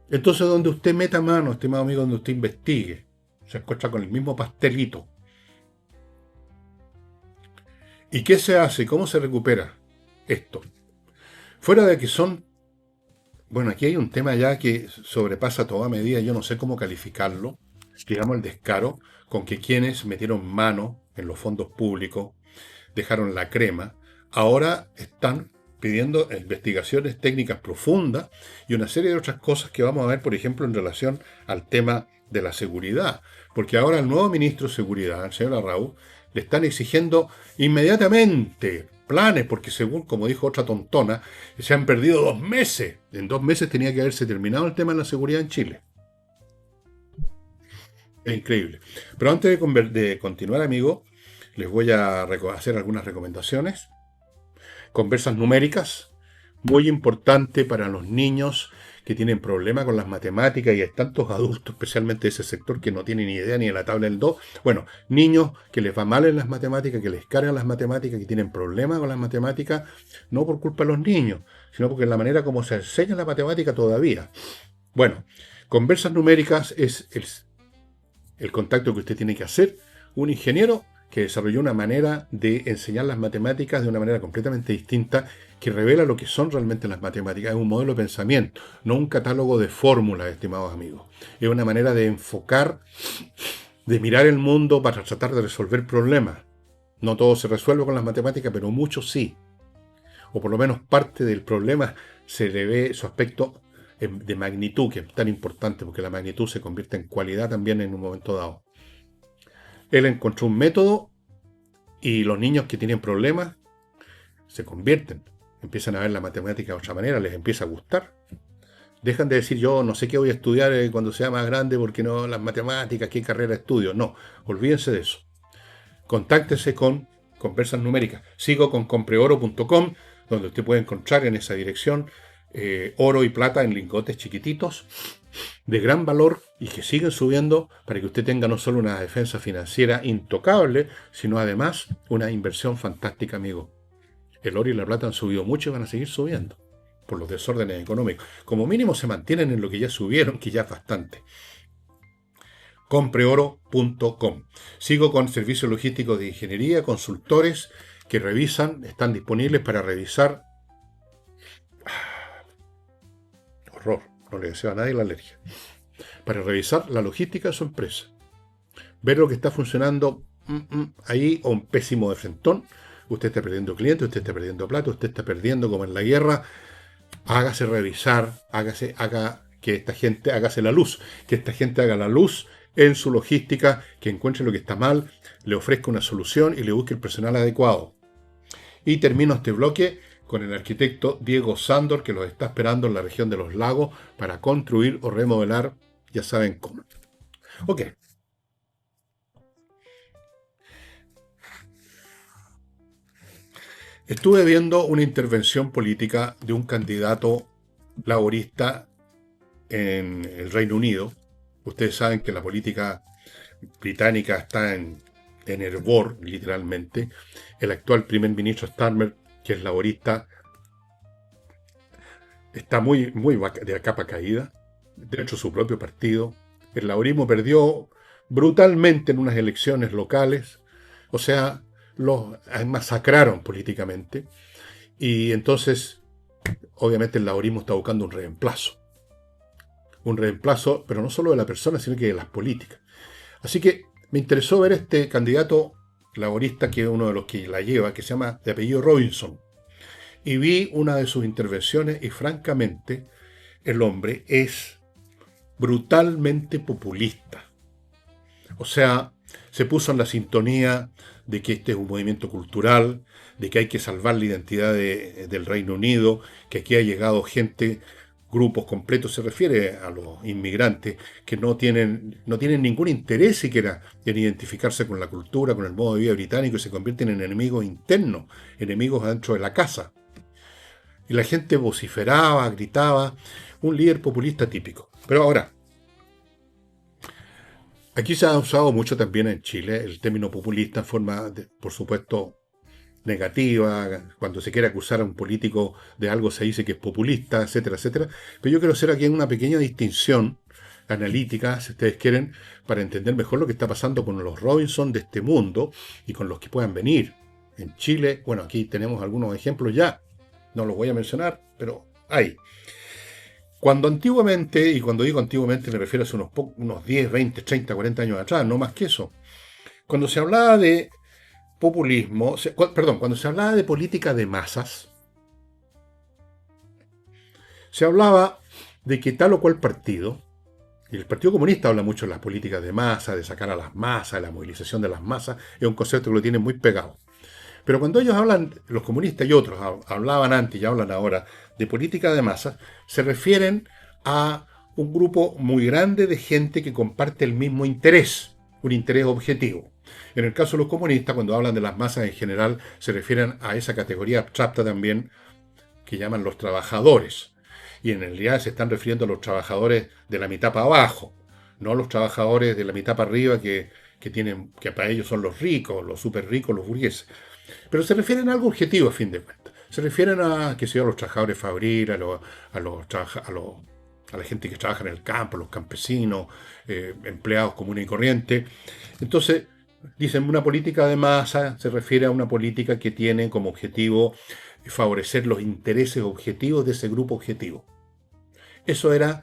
Entonces, donde usted meta mano, estimado amigo, donde usted investigue, se encuentra con el mismo pastelito. ¿Y qué se hace? ¿Cómo se recupera esto? Fuera de que son... Bueno, aquí hay un tema ya que sobrepasa toda medida, yo no sé cómo calificarlo, digamos el descaro, con que quienes metieron mano en los fondos públicos, dejaron la crema, ahora están pidiendo investigaciones técnicas profundas y una serie de otras cosas que vamos a ver, por ejemplo, en relación al tema de la seguridad. Porque ahora el nuevo ministro de Seguridad, el señor Arrau, le están exigiendo inmediatamente planes, porque según, como dijo otra tontona, se han perdido 2 meses. En 2 meses tenía que haberse terminado el tema de la seguridad en Chile. Es increíble. Pero antes de continuar, amigos, les voy a hacer algunas recomendaciones. Conversas numéricas, muy importante para los niños que tienen problemas con las matemáticas, y hay tantos adultos, especialmente de ese sector, que no tienen ni idea ni de la tabla del 2. Bueno, niños que les va mal en las matemáticas, que les cargan las matemáticas, que tienen problemas con las matemáticas, no por culpa de los niños, sino porque es la manera como se enseña la matemática todavía. Bueno, conversas numéricas es el contacto que usted tiene que hacer. Un ingeniero que desarrolló una manera de enseñar las matemáticas de una manera completamente distinta, que revela lo que son realmente las matemáticas. Es un modelo de pensamiento, no un catálogo de fórmulas, estimados amigos. Es una manera de enfocar, de mirar el mundo para tratar de resolver problemas. No todo se resuelve con las matemáticas, pero mucho sí. O por lo menos parte del problema se le ve su aspecto de magnitud, que es tan importante, porque la magnitud se convierte en cualidad también en un momento dado. Él encontró un método y los niños que tienen problemas se convierten, empiezan a ver la matemática de otra manera, les empieza a gustar. Dejan de decir yo no sé qué voy a estudiar cuando sea más grande porque no las matemáticas, qué carrera estudio. No, olvídense de eso. Contáctese con Conversas Numéricas. Sigo con compreoro.com, donde usted puede encontrar en esa dirección oro y plata en lingotes chiquititos de gran valor y que siguen subiendo, para que usted tenga no solo una defensa financiera intocable, sino además una inversión fantástica, amigo. El oro y la plata han subido mucho y van a seguir subiendo por los desórdenes económicos. Como mínimo se mantienen en lo que ya subieron, que ya es bastante. Compreoro.com. Sigo con servicios logísticos de ingeniería, consultores que revisan, están disponibles para revisar. Horror, no le deseo a nadie la alergia. Para revisar la logística de su empresa. Ver lo que está funcionando ahí, o un pésimo de frentón. Usted está perdiendo clientes, usted está perdiendo plata, usted está perdiendo como en la guerra. Hágase revisar, haga que esta gente, hágase la luz, que esta gente haga la luz en su logística, que encuentre lo que está mal, le ofrezca una solución y le busque el personal adecuado. Y termino este bloque con el arquitecto Diego Sándor, que los está esperando en la región de los lagos para construir o remodelar, ya saben cómo. Ok. Estuve viendo una intervención política de un candidato laborista en el Reino Unido. Ustedes saben que la política británica está en hervor, literalmente. El actual primer ministro Starmer, que es laborista, está muy de capa caída dentro de su propio partido. El laborismo perdió brutalmente en unas elecciones locales, o sea, los masacraron políticamente, y entonces obviamente el laborismo está buscando un reemplazo, pero no solo de la persona, sino que de las políticas. Así que me interesó ver este candidato laborista, que es uno de los que la lleva, que se llama de apellido Robinson, y vi una de sus intervenciones y francamente el hombre es brutalmente populista. O sea, se puso en la sintonía de que este es un movimiento cultural, de que hay que salvar la identidad del Reino Unido, que aquí ha llegado gente, grupos completos, se refiere a los inmigrantes, que no tienen ningún interés siquiera en identificarse con la cultura, con el modo de vida británico, y se convierten en enemigos internos, enemigos adentro de la casa. Y la gente vociferaba, gritaba, un líder populista típico. Pero ahora, aquí se ha usado mucho también en Chile el término populista en forma, por supuesto, negativa. Cuando se quiere acusar a un político de algo se dice que es populista, etcétera, etcétera. Pero yo quiero hacer aquí una pequeña distinción analítica, si ustedes quieren, para entender mejor lo que está pasando con los Robinson de este mundo y con los que puedan venir. En Chile, bueno, aquí tenemos algunos ejemplos ya. No los voy a mencionar, pero hay. Cuando antiguamente, y cuando digo antiguamente me refiero a hace unos 10, 20, 30, 40 años atrás, no más que eso, cuando se hablaba de populismo, cuando se hablaba de política de masas, se hablaba de que tal o cual partido, y el Partido Comunista habla mucho de las políticas de masa, de sacar a las masas, de la movilización de las masas, es un concepto que lo tienen muy pegado. Pero cuando ellos hablan, los comunistas y otros hablaban antes y hablan ahora de política de masas, se refieren a un grupo muy grande de gente que comparte el mismo interés, un interés objetivo. En el caso de los comunistas, cuando hablan de las masas en general, se refieren a esa categoría abstracta también que llaman los trabajadores. Y en realidad se están refiriendo a los trabajadores de la mitad para abajo, no a los trabajadores de la mitad para arriba que para ellos son los ricos, los súper ricos, los burgueses. Pero se refieren a algo objetivo a fin de cuentas. Se refieren a los trabajadores fabriles, a la gente que trabaja en el campo, los campesinos, empleados comunes y corrientes. Entonces, dicen, una política de masa se refiere a una política que tiene como objetivo favorecer los intereses objetivos de ese grupo objetivo. Eso era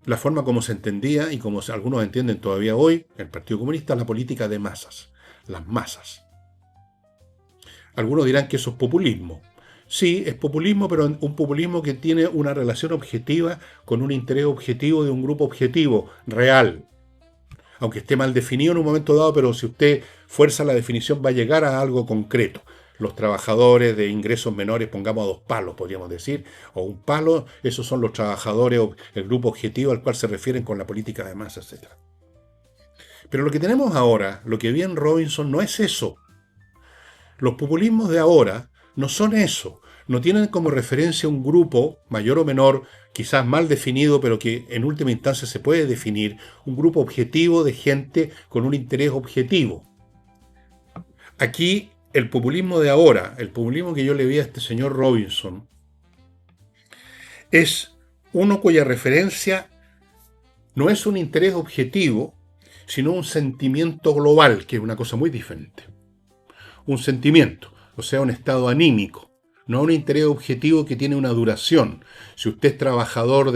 la forma como se entendía y como algunos entienden todavía hoy, el Partido Comunista, la política de masas, las masas. Algunos dirán que eso es populismo. Sí, es populismo, pero un populismo que tiene una relación objetiva con un interés objetivo de un grupo objetivo, real. Aunque esté mal definido en un momento dado, pero si usted fuerza la definición va a llegar a algo concreto. Los trabajadores de ingresos menores, pongamos a 2 palos, podríamos decir, o 1 palo, esos son los trabajadores, el grupo objetivo al cual se refieren con la política de masa, etc. Pero lo que tenemos ahora, lo que vi en Robinson, no es eso. Los populismos de ahora no son eso, no tienen como referencia un grupo, mayor o menor, quizás mal definido, pero que en última instancia se puede definir, un grupo objetivo de gente con un interés objetivo. Aquí, el populismo de ahora, el populismo que yo le vi a este señor Robinson, es uno cuya referencia no es un interés objetivo, sino un sentimiento global, que es una cosa muy diferente. Un sentimiento, o sea, un estado anímico, no un interés objetivo que tiene una duración. Si usted es trabajador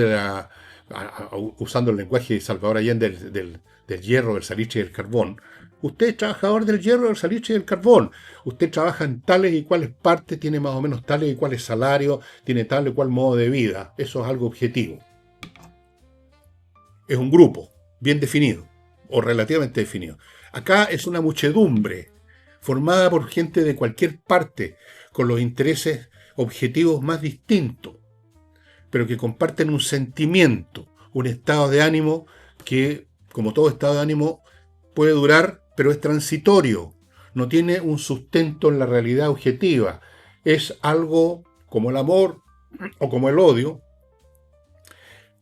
usando el lenguaje de Salvador Allende del hierro, del salitre y del carbón, usted es trabajador del hierro, del salitre y del carbón. Usted trabaja en tales y cuales partes, tiene más o menos tales y cuales salarios, tiene tal y cual modo de vida. Eso es algo objetivo. Es un grupo bien definido, o relativamente definido. Acá es una muchedumbre formada por gente de cualquier parte, con los intereses objetivos más distintos, pero que comparten un sentimiento, un estado de ánimo que, como todo estado de ánimo, puede durar, pero es transitorio, no tiene un sustento en la realidad objetiva. Es algo como el amor o como el odio,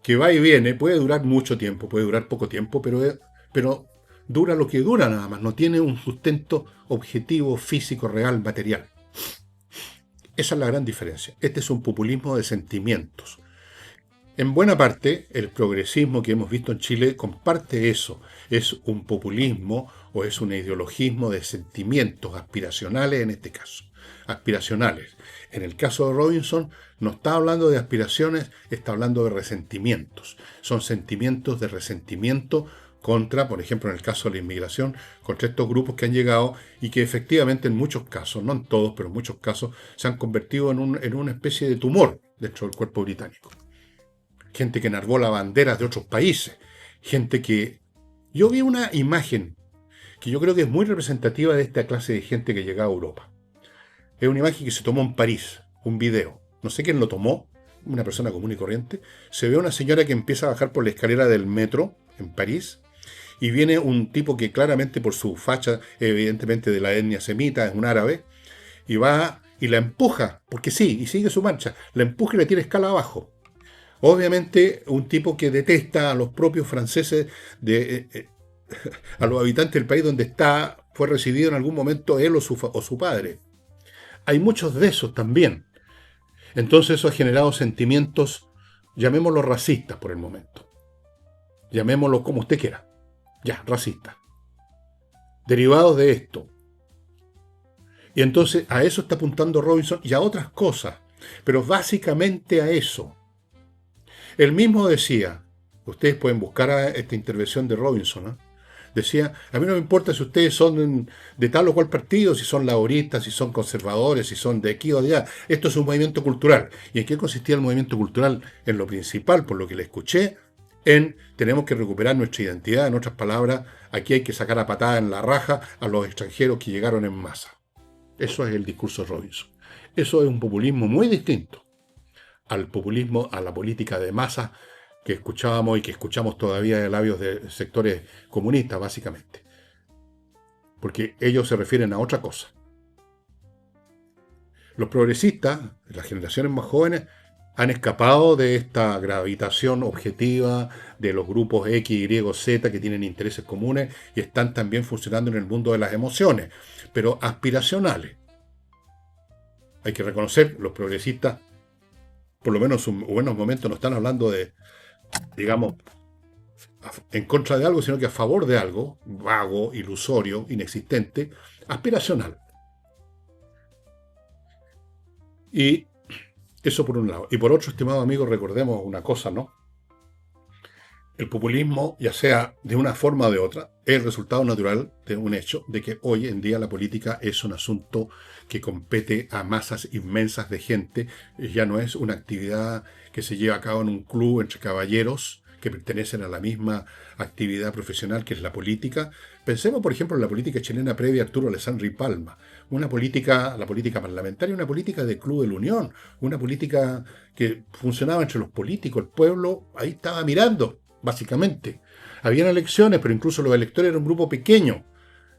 que va y viene, puede durar mucho tiempo, puede durar poco tiempo, pero dura lo que dura nada más, no tiene un sustento objetivo, físico, real, material. Esa es la gran diferencia. Este es un populismo de sentimientos. En buena parte, el progresismo que hemos visto en Chile comparte eso. Es un populismo o es un ideologismo de sentimientos aspiracionales en este caso. Aspiracionales. En el caso de Robinson, no está hablando de aspiraciones, está hablando de resentimientos. Son sentimientos de resentimiento contra, por ejemplo, en el caso de la inmigración, contra estos grupos que han llegado y que efectivamente en muchos casos, no en todos, pero en muchos casos, se han convertido en una especie de tumor dentro del cuerpo británico. Gente que enarbola banderas de otros países, gente que... Yo vi una imagen que yo creo que es muy representativa de esta clase de gente que llega a Europa. Es una imagen que se tomó en París, un video. No sé quién lo tomó, una persona común y corriente. Se ve a una señora que empieza a bajar por la escalera del metro en París y viene un tipo que claramente por su facha, evidentemente de la etnia semita, es un árabe, y va y la empuja, porque sí, y sigue su marcha, la empuja y la tira escala abajo. Obviamente un tipo que detesta a los propios franceses, a los habitantes del país donde está, fue residido en algún momento él o su padre. Hay muchos de esos también. Entonces eso ha generado sentimientos, llamémoslos racistas por el momento. Llamémoslo como usted quiera. Ya, racistas. Derivados de esto. Y entonces a eso está apuntando Robinson y a otras cosas. Pero básicamente a eso. Él mismo decía, ustedes pueden buscar esta intervención de Robinson, ¿no? Decía, a mí no me importa si ustedes son de tal o cual partido, si son laboristas, si son conservadores, si son de aquí o de allá. Esto es un movimiento cultural. ¿Y en qué consistía el movimiento cultural? En lo principal, por lo que le escuché, en tenemos que recuperar nuestra identidad. En otras palabras, aquí hay que sacar a patada en la raja a los extranjeros que llegaron en masa. Eso es el discurso de Robinson. Eso es un populismo muy distinto al populismo, a la política de masa que escuchábamos y que escuchamos todavía de labios de sectores comunistas, básicamente. Porque ellos se refieren a otra cosa. Los progresistas, las generaciones más jóvenes, han escapado de esta gravitación objetiva de los grupos X, Y, Z que tienen intereses comunes y están también funcionando en el mundo de las emociones, pero aspiracionales. Hay que reconocer, los progresistas, por lo menos en buenos momentos, no están hablando de, digamos, en contra de algo, sino que a favor de algo, vago, ilusorio, inexistente, aspiracional. Y eso por un lado. Y por otro, estimado amigo, recordemos una cosa, ¿no? El populismo, ya sea de una forma o de otra, es el resultado natural de un hecho de que hoy en día la política es un asunto que compete a masas inmensas de gente. Ya no es una actividad que se lleva a cabo en un club entre caballeros que pertenecen a la misma actividad profesional que es la política. Pensemos, por ejemplo, en la política chilena previa a Arturo Alessandri Palma. La política parlamentaria, una política de Club de la Unión, una política que funcionaba entre los políticos, el pueblo ahí estaba mirando, básicamente. Habían elecciones, pero incluso los electores eran un grupo pequeño,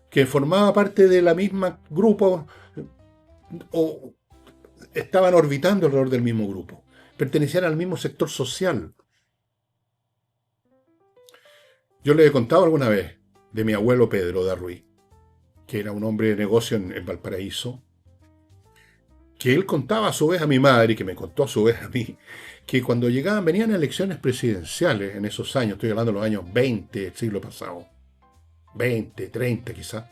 que formaba parte de la misma grupo o estaban orbitando alrededor del mismo grupo, pertenecían al mismo sector social. Yo le he contado alguna vez de mi abuelo Pedro de Arruy, que era un hombre de negocio en Valparaíso, que él contaba a su vez a mi madre, y que me contó a su vez a mí, que cuando venían elecciones presidenciales en esos años, estoy hablando de los años 20 del siglo pasado, 20, 30 quizás,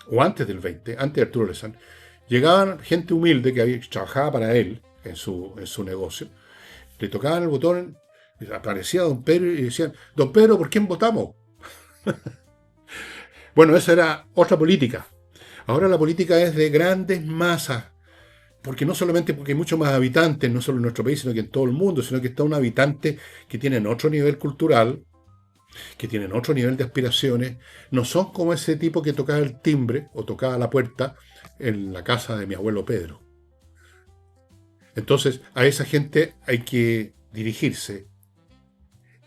o antes del 20, antes de Arturo Alessandri, llegaban gente humilde que trabajaba para él en su negocio, le tocaban el botón, aparecía don Pedro y decían, don Pedro, ¿por quién votamos? Bueno, esa era otra política. Ahora la política es de grandes masas, porque no solamente porque hay muchos más habitantes, no solo en nuestro país, sino que en todo el mundo, sino que está un habitante que tienen otro nivel cultural, que tienen otro nivel de aspiraciones, no son como ese tipo que tocaba el timbre o tocaba la puerta en la casa de mi abuelo Pedro. Entonces, a esa gente hay que dirigirse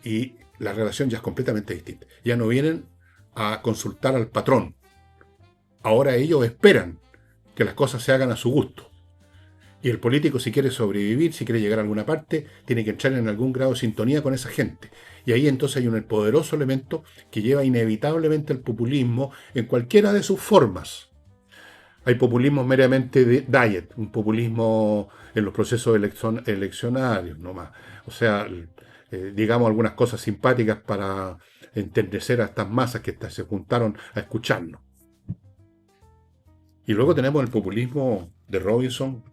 y la relación ya es completamente distinta. Ya no vienen a consultar al patrón. Ahora ellos esperan que las cosas se hagan a su gusto. Y el político, si quiere sobrevivir, si quiere llegar a alguna parte, tiene que entrar en algún grado de sintonía con esa gente. Y ahí entonces hay un poderoso elemento que lleva inevitablemente al populismo en cualquiera de sus formas. Hay populismo meramente de diet, un populismo en los procesos eleccionarios nomás. O sea, digamos algunas cosas simpáticas para enternecer a estas masas que se juntaron a escucharnos. Y luego tenemos el populismo de Robinson,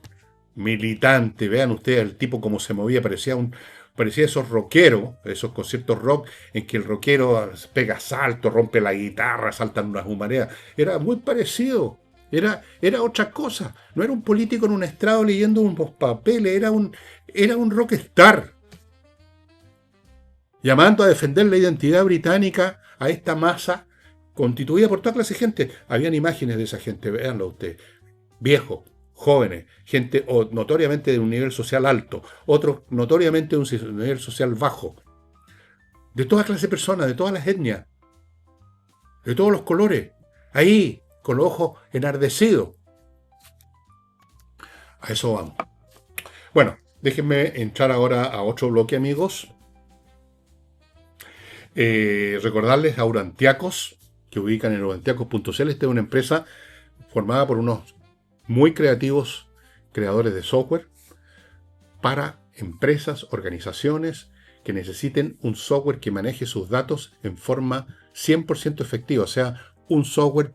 militante. Vean ustedes el tipo como se movía, parecía esos rockeros, esos conciertos rock en que el rockero pega salto, rompe la guitarra, saltan unas humaredas. Era muy parecido. Era otra cosa. No era un político en un estrado leyendo unos papeles, era un rockstar. Llamando a defender la identidad británica a esta masa constituida por toda clase de gente. Habían imágenes de esa gente, véanlo ustedes. Viejos, jóvenes, gente notoriamente de un nivel social alto, otros notoriamente de un nivel social bajo. De toda clase de personas, de todas las etnias, de todos los colores. Ahí, con los ojos enardecidos. A eso vamos. Bueno, déjenme entrar ahora a otro bloque, amigos. Recordarles a Urantiacos, que ubican en urantiacos.cl. Esta es una empresa formada por unos muy creativos creadores de software para empresas, organizaciones que necesiten un software que maneje sus datos en forma 100% efectiva, o sea, un software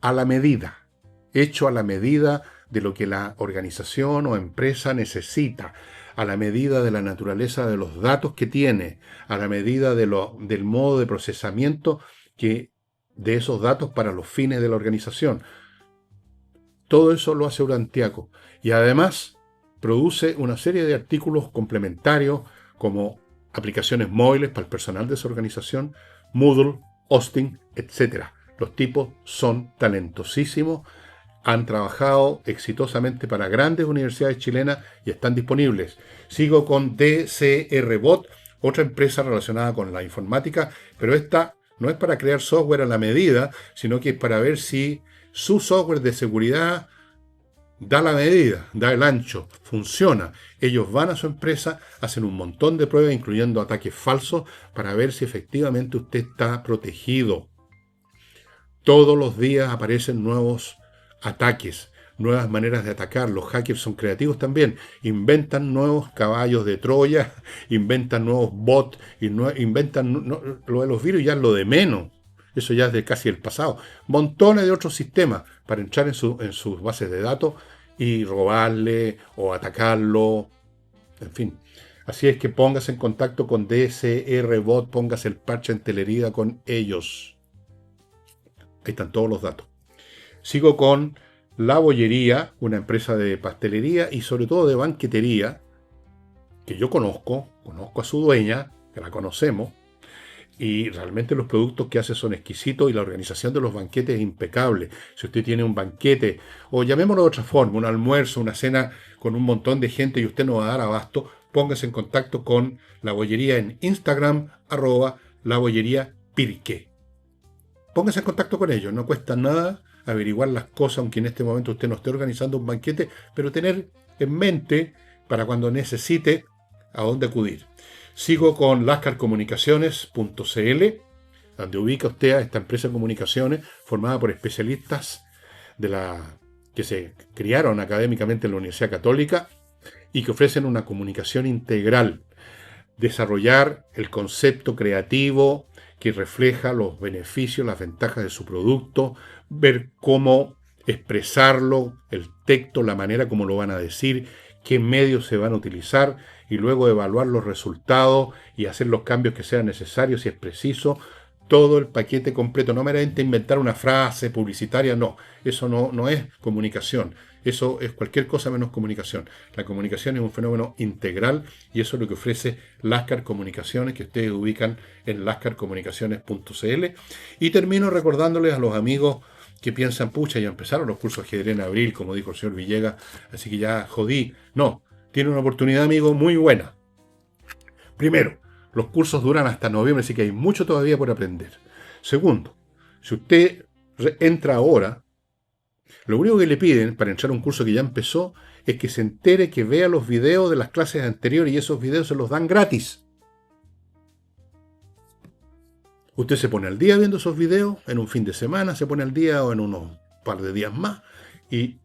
a la medida, hecho a la medida de lo que la organización o empresa necesita, a la medida de la naturaleza de los datos que tiene, a la medida del modo de procesamiento de esos datos para los fines de la organización. Todo eso lo hace Urantiaco. Y además produce una serie de artículos complementarios como aplicaciones móviles para el personal de su organización, Moodle, Hosting, etc. Los tipos son talentosísimos, han trabajado exitosamente para grandes universidades chilenas y están disponibles. Sigo con DCRBot, otra empresa relacionada con la informática, pero esta no es para crear software a la medida, sino que es para ver si su software de seguridad da la medida, da el ancho, funciona. Ellos van a su empresa, hacen un montón de pruebas, incluyendo ataques falsos, para ver si efectivamente usted está protegido. Todos los días aparecen nuevos ataques, nuevas maneras de atacar. Los hackers son creativos también. Inventan nuevos caballos de Troya, inventan nuevos bots, inventan lo de los virus, ya es lo de menos. Eso ya es de casi el pasado. Montones de otros sistemas para entrar en sus bases de datos y robarle o atacarlo. En fin. Así es que póngase en contacto con DCRBot, póngase el parche en telerida con ellos. Ahí están todos los datos. Sigo con La Bollería, una empresa de pastelería y sobre todo de banquetería, que yo conozco a su dueña, que la conocemos, y realmente los productos que hace son exquisitos y la organización de los banquetes es impecable. Si usted tiene un banquete, o llamémoslo de otra forma, un almuerzo, una cena con un montón de gente y usted no va a dar abasto, póngase en contacto con La Bollería en Instagram, @labolleriapirque. Póngase en contacto con ellos, no cuesta nada averiguar las cosas, aunque en este momento usted no esté organizando un banquete, pero tener en mente para cuando necesite a dónde acudir. Sigo con lascarcomunicaciones.cl, donde ubica usted a esta empresa de comunicaciones formada por especialistas que se criaron académicamente en la Universidad Católica y que ofrecen una comunicación integral. Desarrollar el concepto creativo que refleja los beneficios, las ventajas de su producto, ver cómo expresarlo, el texto, la manera como lo van a decir, qué medios se van a utilizar y luego evaluar los resultados y hacer los cambios que sean necesarios si es preciso. Todo el paquete completo, no meramente inventar una frase publicitaria, no, eso no es comunicación, eso es cualquier cosa menos comunicación. La comunicación es un fenómeno integral y eso es lo que ofrece Lascar Comunicaciones, que ustedes ubican en lascarcomunicaciones.cl. Y termino recordándoles a los amigos que piensan, pucha, ya empezaron los cursos de ajedrez en abril, como dijo el señor Villegas, así que ya jodí. No, tiene una oportunidad, amigo, muy buena. Primero, los cursos duran hasta noviembre, así que hay mucho todavía por aprender. Segundo, si usted entra ahora, lo único que le piden para entrar a un curso que ya empezó es que se entere, que vea los videos de las clases anteriores y esos videos se los dan gratis. Usted se pone al día viendo esos videos, en un fin de semana se pone al día o en unos par de días más y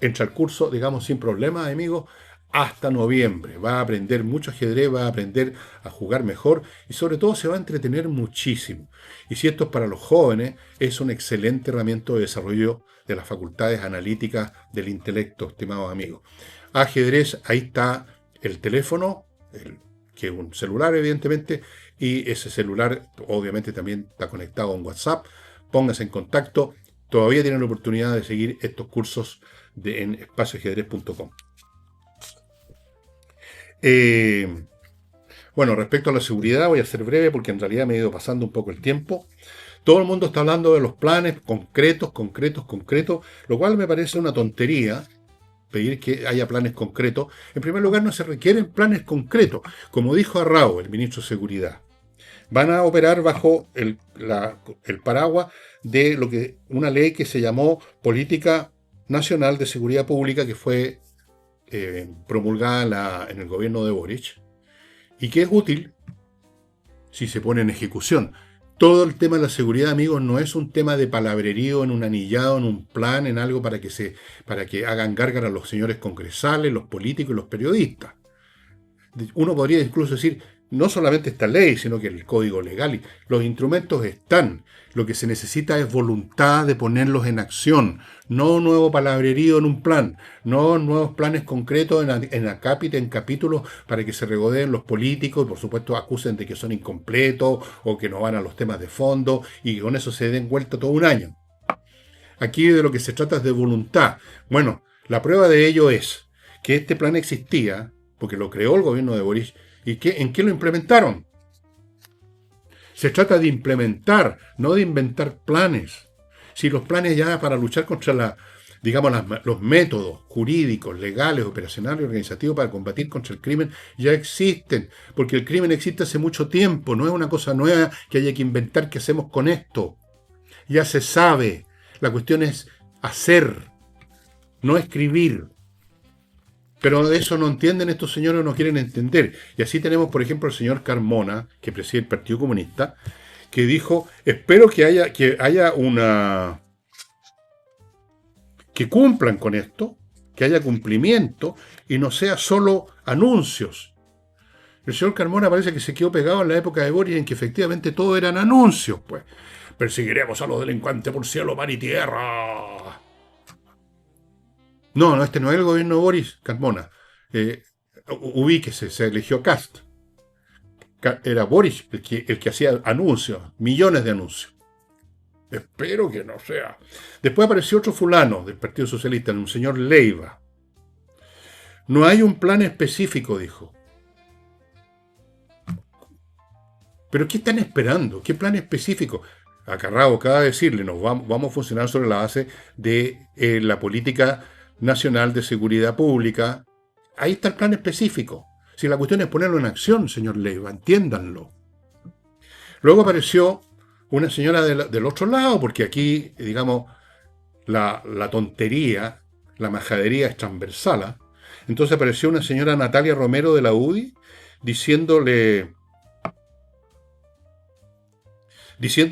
entra al curso, digamos, sin problemas, amigos, hasta noviembre. Va a aprender mucho ajedrez, va a aprender a jugar mejor y sobre todo se va a entretener muchísimo. Y si esto es para los jóvenes, es una excelente herramienta de desarrollo de las facultades analíticas del intelecto, estimados amigos. Ajedrez, ahí está el teléfono, que es un celular evidentemente, y ese celular obviamente también está conectado a un WhatsApp. Póngase en contacto. Todavía tienen la oportunidad de seguir estos cursos en espacioajedrez.com. Bueno, respecto a la seguridad voy a ser breve porque en realidad me he ido pasando un poco el tiempo. Todo el mundo está hablando de los planes concretos, lo cual me parece una tontería pedir que haya planes concretos. En primer lugar, no se requieren planes concretos. Como dijo Arrao, el ministro de Seguridad, van a operar bajo el paraguas de una ley que se llamó Política Nacional de Seguridad Pública, que fue promulgada en el gobierno de Boric, y que es útil si se pone en ejecución. Todo el tema de la seguridad, amigos, no es un tema de palabrerío en un anillado, en un plan, en algo para que hagan gárgara los señores congresales, los políticos y los periodistas. Uno podría incluso decir, no solamente esta ley, sino que el código legal y los instrumentos están. Lo que se necesita es voluntad de ponerlos en acción, no un nuevo palabrerío en un plan, no nuevos planes concretos en acápite, en capítulos, para que se regodeen los políticos y por supuesto acusen de que son incompletos o que no van a los temas de fondo y con eso se den vuelta todo un año. Aquí de lo que se trata es de voluntad. Bueno, la prueba de ello es que este plan existía, porque lo creó el gobierno de Boric. ¿Y en qué lo implementaron? Se trata de implementar, no de inventar planes. Si los planes ya para luchar contra los métodos jurídicos, legales, operacionales y organizativos para combatir contra el crimen ya existen, porque el crimen existe hace mucho tiempo, no es una cosa nueva que haya que inventar qué hacemos con esto. Ya se sabe. La cuestión es hacer, no escribir. Pero de eso no entienden estos señores, no quieren entender. Y así tenemos, por ejemplo, al señor Carmona, que preside el Partido Comunista, que dijo, espero que haya que cumplan con esto, que haya cumplimiento, y no sea solo anuncios. El señor Carmona parece que se quedó pegado en la época de Boris, en que efectivamente todo eran anuncios, pues. Perseguiremos a los delincuentes por cielo, mar y tierra. No, este no es el gobierno de Boris, Carmona. Ubíquese, se eligió Cast. Era Boris el que hacía anuncios, millones de anuncios. Espero que no sea. Después apareció otro fulano del Partido Socialista, un señor Leiva. No hay un plan específico, dijo. ¿Pero qué están esperando? ¿Qué plan específico? Acarrao acaba de decirle, vamos a funcionar sobre la base de la política nacional de seguridad pública. Ahí está el plan específico. Si la cuestión es ponerlo en acción, señor Leiva, entiéndanlo. Luego apareció una señora del otro lado, porque aquí, digamos, la tontería, la majadería es transversal. Entonces apareció una señora Natalia Romero de la UDI diciendo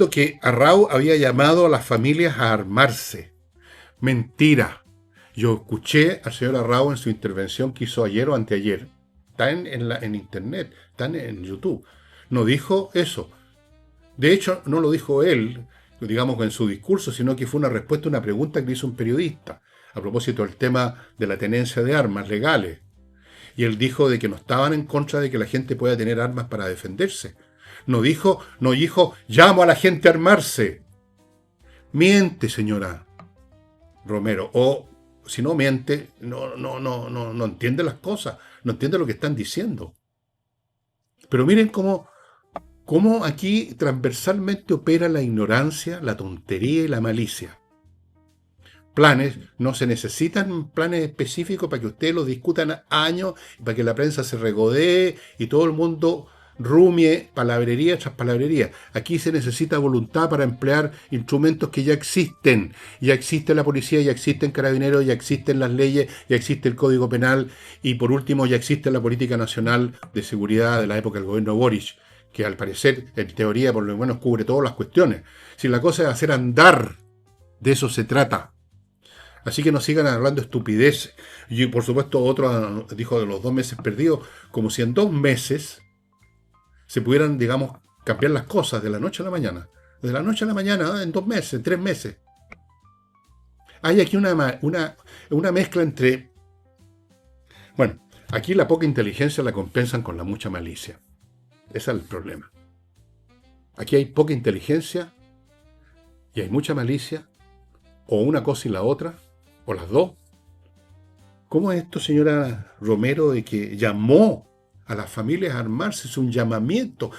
que Arrao había llamado a las familias a armarse. Mentira. Yo escuché al señor Arrao en su intervención que hizo ayer o anteayer. Está en internet, está en YouTube. No dijo eso. De hecho, no lo dijo él, digamos, en su discurso, sino que fue una respuesta a una pregunta que le hizo un periodista a propósito del tema de la tenencia de armas legales. Y él dijo de que no estaban en contra de que la gente pueda tener armas para defenderse. No dijo, llamo a la gente a armarse. Miente, señora Romero. O si no miente, no entiende las cosas, no entiende lo que están diciendo. Pero miren cómo aquí transversalmente opera la ignorancia, la tontería y la malicia. planes, no se necesitan planes específicos para que ustedes los discutan años, para que la prensa se regodee y todo el mundo rumie palabrería tras palabrería. Aquí se necesita voluntad para emplear instrumentos que ya existen. Ya existe la policía, ya existen carabineros, ya existen las leyes, ya existe el Código Penal y por último ya existe la política nacional de seguridad de la época del gobierno Boric, que al parecer, en teoría, por lo menos cubre todas las cuestiones. Si la cosa es hacer andar, de eso se trata. Así que no sigan hablando estupideces. Y por supuesto, otro dijo de los 2 meses perdidos, como si en 2 meses se pudieran, digamos, cambiar las cosas de la noche a la mañana. De la noche a la mañana, en 2 meses, en 3 meses. Hay aquí una mezcla entre... Bueno, aquí la poca inteligencia la compensan con la mucha malicia. Ese es el problema. Aquí hay poca inteligencia y hay mucha malicia, o una cosa y la otra, o las dos. ¿Cómo es esto, señora Romero, de que llamó a las familias a armarse? Es un llamamiento.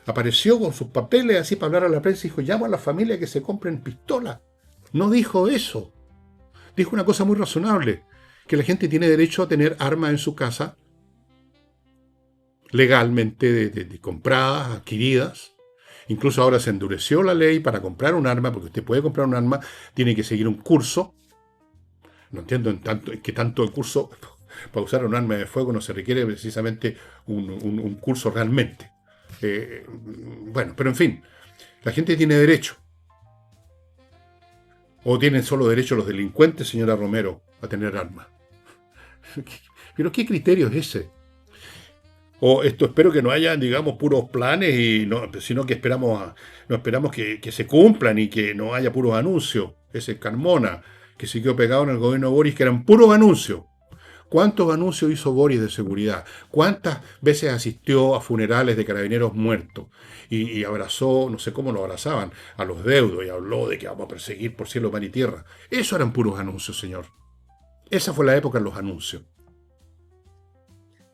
Apareció con sus papeles así para hablar a la prensa y dijo, llamo a las familias que se compren pistolas. No dijo eso. Dijo una cosa muy razonable, que la gente tiene derecho a tener armas en su casa, legalmente compradas, adquiridas. Incluso ahora se endureció la ley para comprar un arma, porque usted puede comprar un arma, tiene que seguir un curso. No entiendo en qué tanto el curso, para usar un arma de fuego no se requiere precisamente un curso realmente. Bueno, pero en fin, la gente tiene derecho. ¿O tienen solo derecho los delincuentes, señora Romero, a tener armas? ¿Pero qué criterio es ese? O esto, espero que no haya, digamos, puros planes, sino que no esperamos que se cumplan y que no haya puros anuncios. Ese Carmona, que se quedó pegado en el gobierno de Boris, que eran puros anuncios. ¿Cuántos anuncios hizo Boris de seguridad? ¿Cuántas veces asistió a funerales de carabineros muertos? Y abrazó, no sé cómo lo abrazaban, a los deudos y habló de que vamos a perseguir por cielo, mar y tierra. Eso eran puros anuncios, señor. Esa fue la época de los anuncios.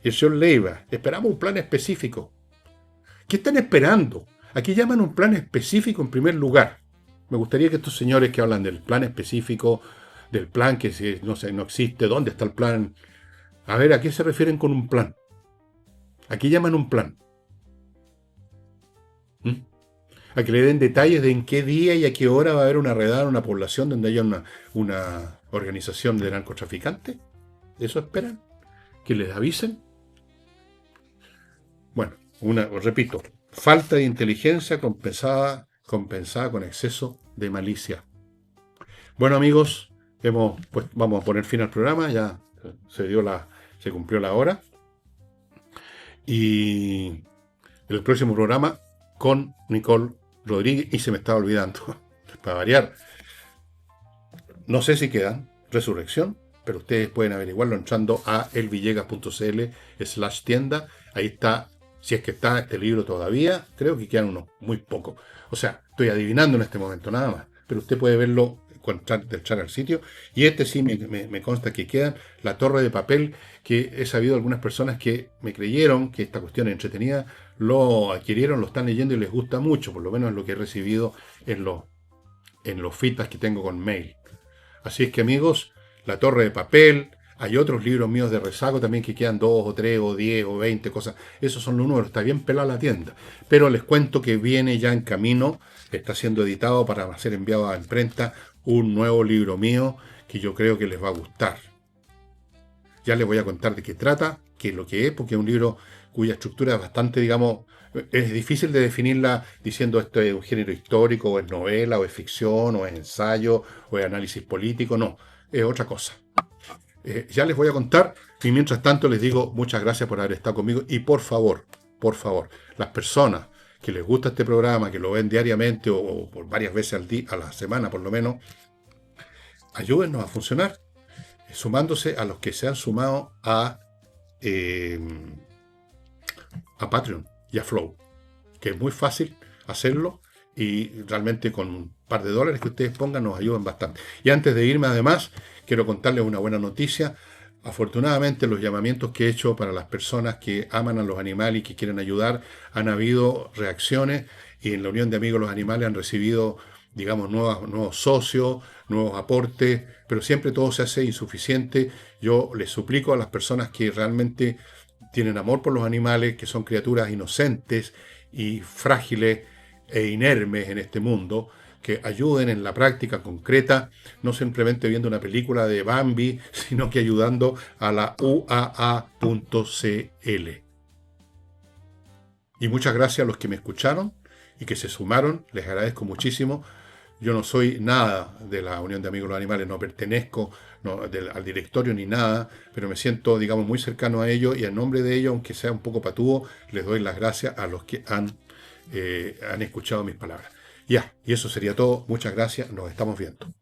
Y el señor Leiva, esperamos un plan específico. ¿Qué están esperando? Aquí llaman un plan específico en primer lugar. Me gustaría que estos señores que hablan del plan específico, del plan que no existe, ¿dónde está el plan? A ver, ¿a qué se refieren con un plan? Aquí llaman un plan. A que le den detalles de en qué día y a qué hora va a haber una redada en una población donde haya una organización de narcotraficantes. ¿Eso esperan? ¿Que les avisen? Bueno, repito, falta de inteligencia compensada con exceso de malicia. Bueno, amigos, vamos a poner fin al programa, ya se cumplió la hora. Y el próximo programa con Nicole Rodríguez, y se me estaba olvidando, para variar. No sé si quedan Resurrección, pero ustedes pueden averiguarlo entrando a elvillegas.cl/tienda. Ahí está, si es que está este libro todavía, creo que quedan unos muy pocos. O sea, estoy adivinando en este momento nada más, pero usted puede verlo entrar al sitio. Y este sí me consta que quedan La Torre de Papel, que he sabido algunas personas que me creyeron que esta cuestión entretenida, lo adquirieron, lo están leyendo y les gusta mucho, por lo menos es lo que he recibido en los feedbacks que tengo con mail. Así es que, amigos, La Torre de Papel, hay otros libros míos de rezago también que quedan 2 o 3 o 10 o 20 cosas. Esos son los números, está bien pelada la tienda. Pero les cuento que viene ya en camino, está siendo editado para ser enviado a imprenta un nuevo libro mío que yo creo que les va a gustar. Ya les voy a contar de qué trata, qué es lo que es, porque es un libro cuya estructura es bastante, digamos, es difícil de definirla diciendo esto es un género histórico, o es novela, o es ficción, o es ensayo, o es análisis político. No, es otra cosa. Ya les voy a contar, y mientras tanto les digo muchas gracias por haber estado conmigo, y por favor, las personas que les gusta este programa, que lo ven diariamente o por varias veces a la semana por lo menos, ayúdennos a funcionar, sumándose a los que se han sumado a Patreon y a Flow, que es muy fácil hacerlo y realmente con un par de dólares que ustedes pongan nos ayudan bastante. Y antes de irme, además, quiero contarles una buena noticia. Afortunadamente, los llamamientos que he hecho para las personas que aman a los animales y que quieren ayudar, han habido reacciones, y en la Unión de Amigos de los Animales han recibido digamos, nuevos socios, nuevos aportes, pero siempre todo se hace insuficiente. Yo les suplico a las personas que realmente tienen amor por los animales, que son criaturas inocentes y frágiles e inermes en este mundo, que ayuden en la práctica concreta, no simplemente viendo una película de Bambi, sino que ayudando a la UAA.cl. Y muchas gracias a los que me escucharon y que se sumaron, les agradezco muchísimo. Yo no soy nada de la Unión de Amigos de los Animales, no pertenezco al directorio ni nada, pero me siento, digamos, muy cercano a ellos y en nombre de ellos, aunque sea un poco patúo, les doy las gracias a los que han escuchado mis palabras. Ya, y eso sería todo. Muchas gracias, nos estamos viendo.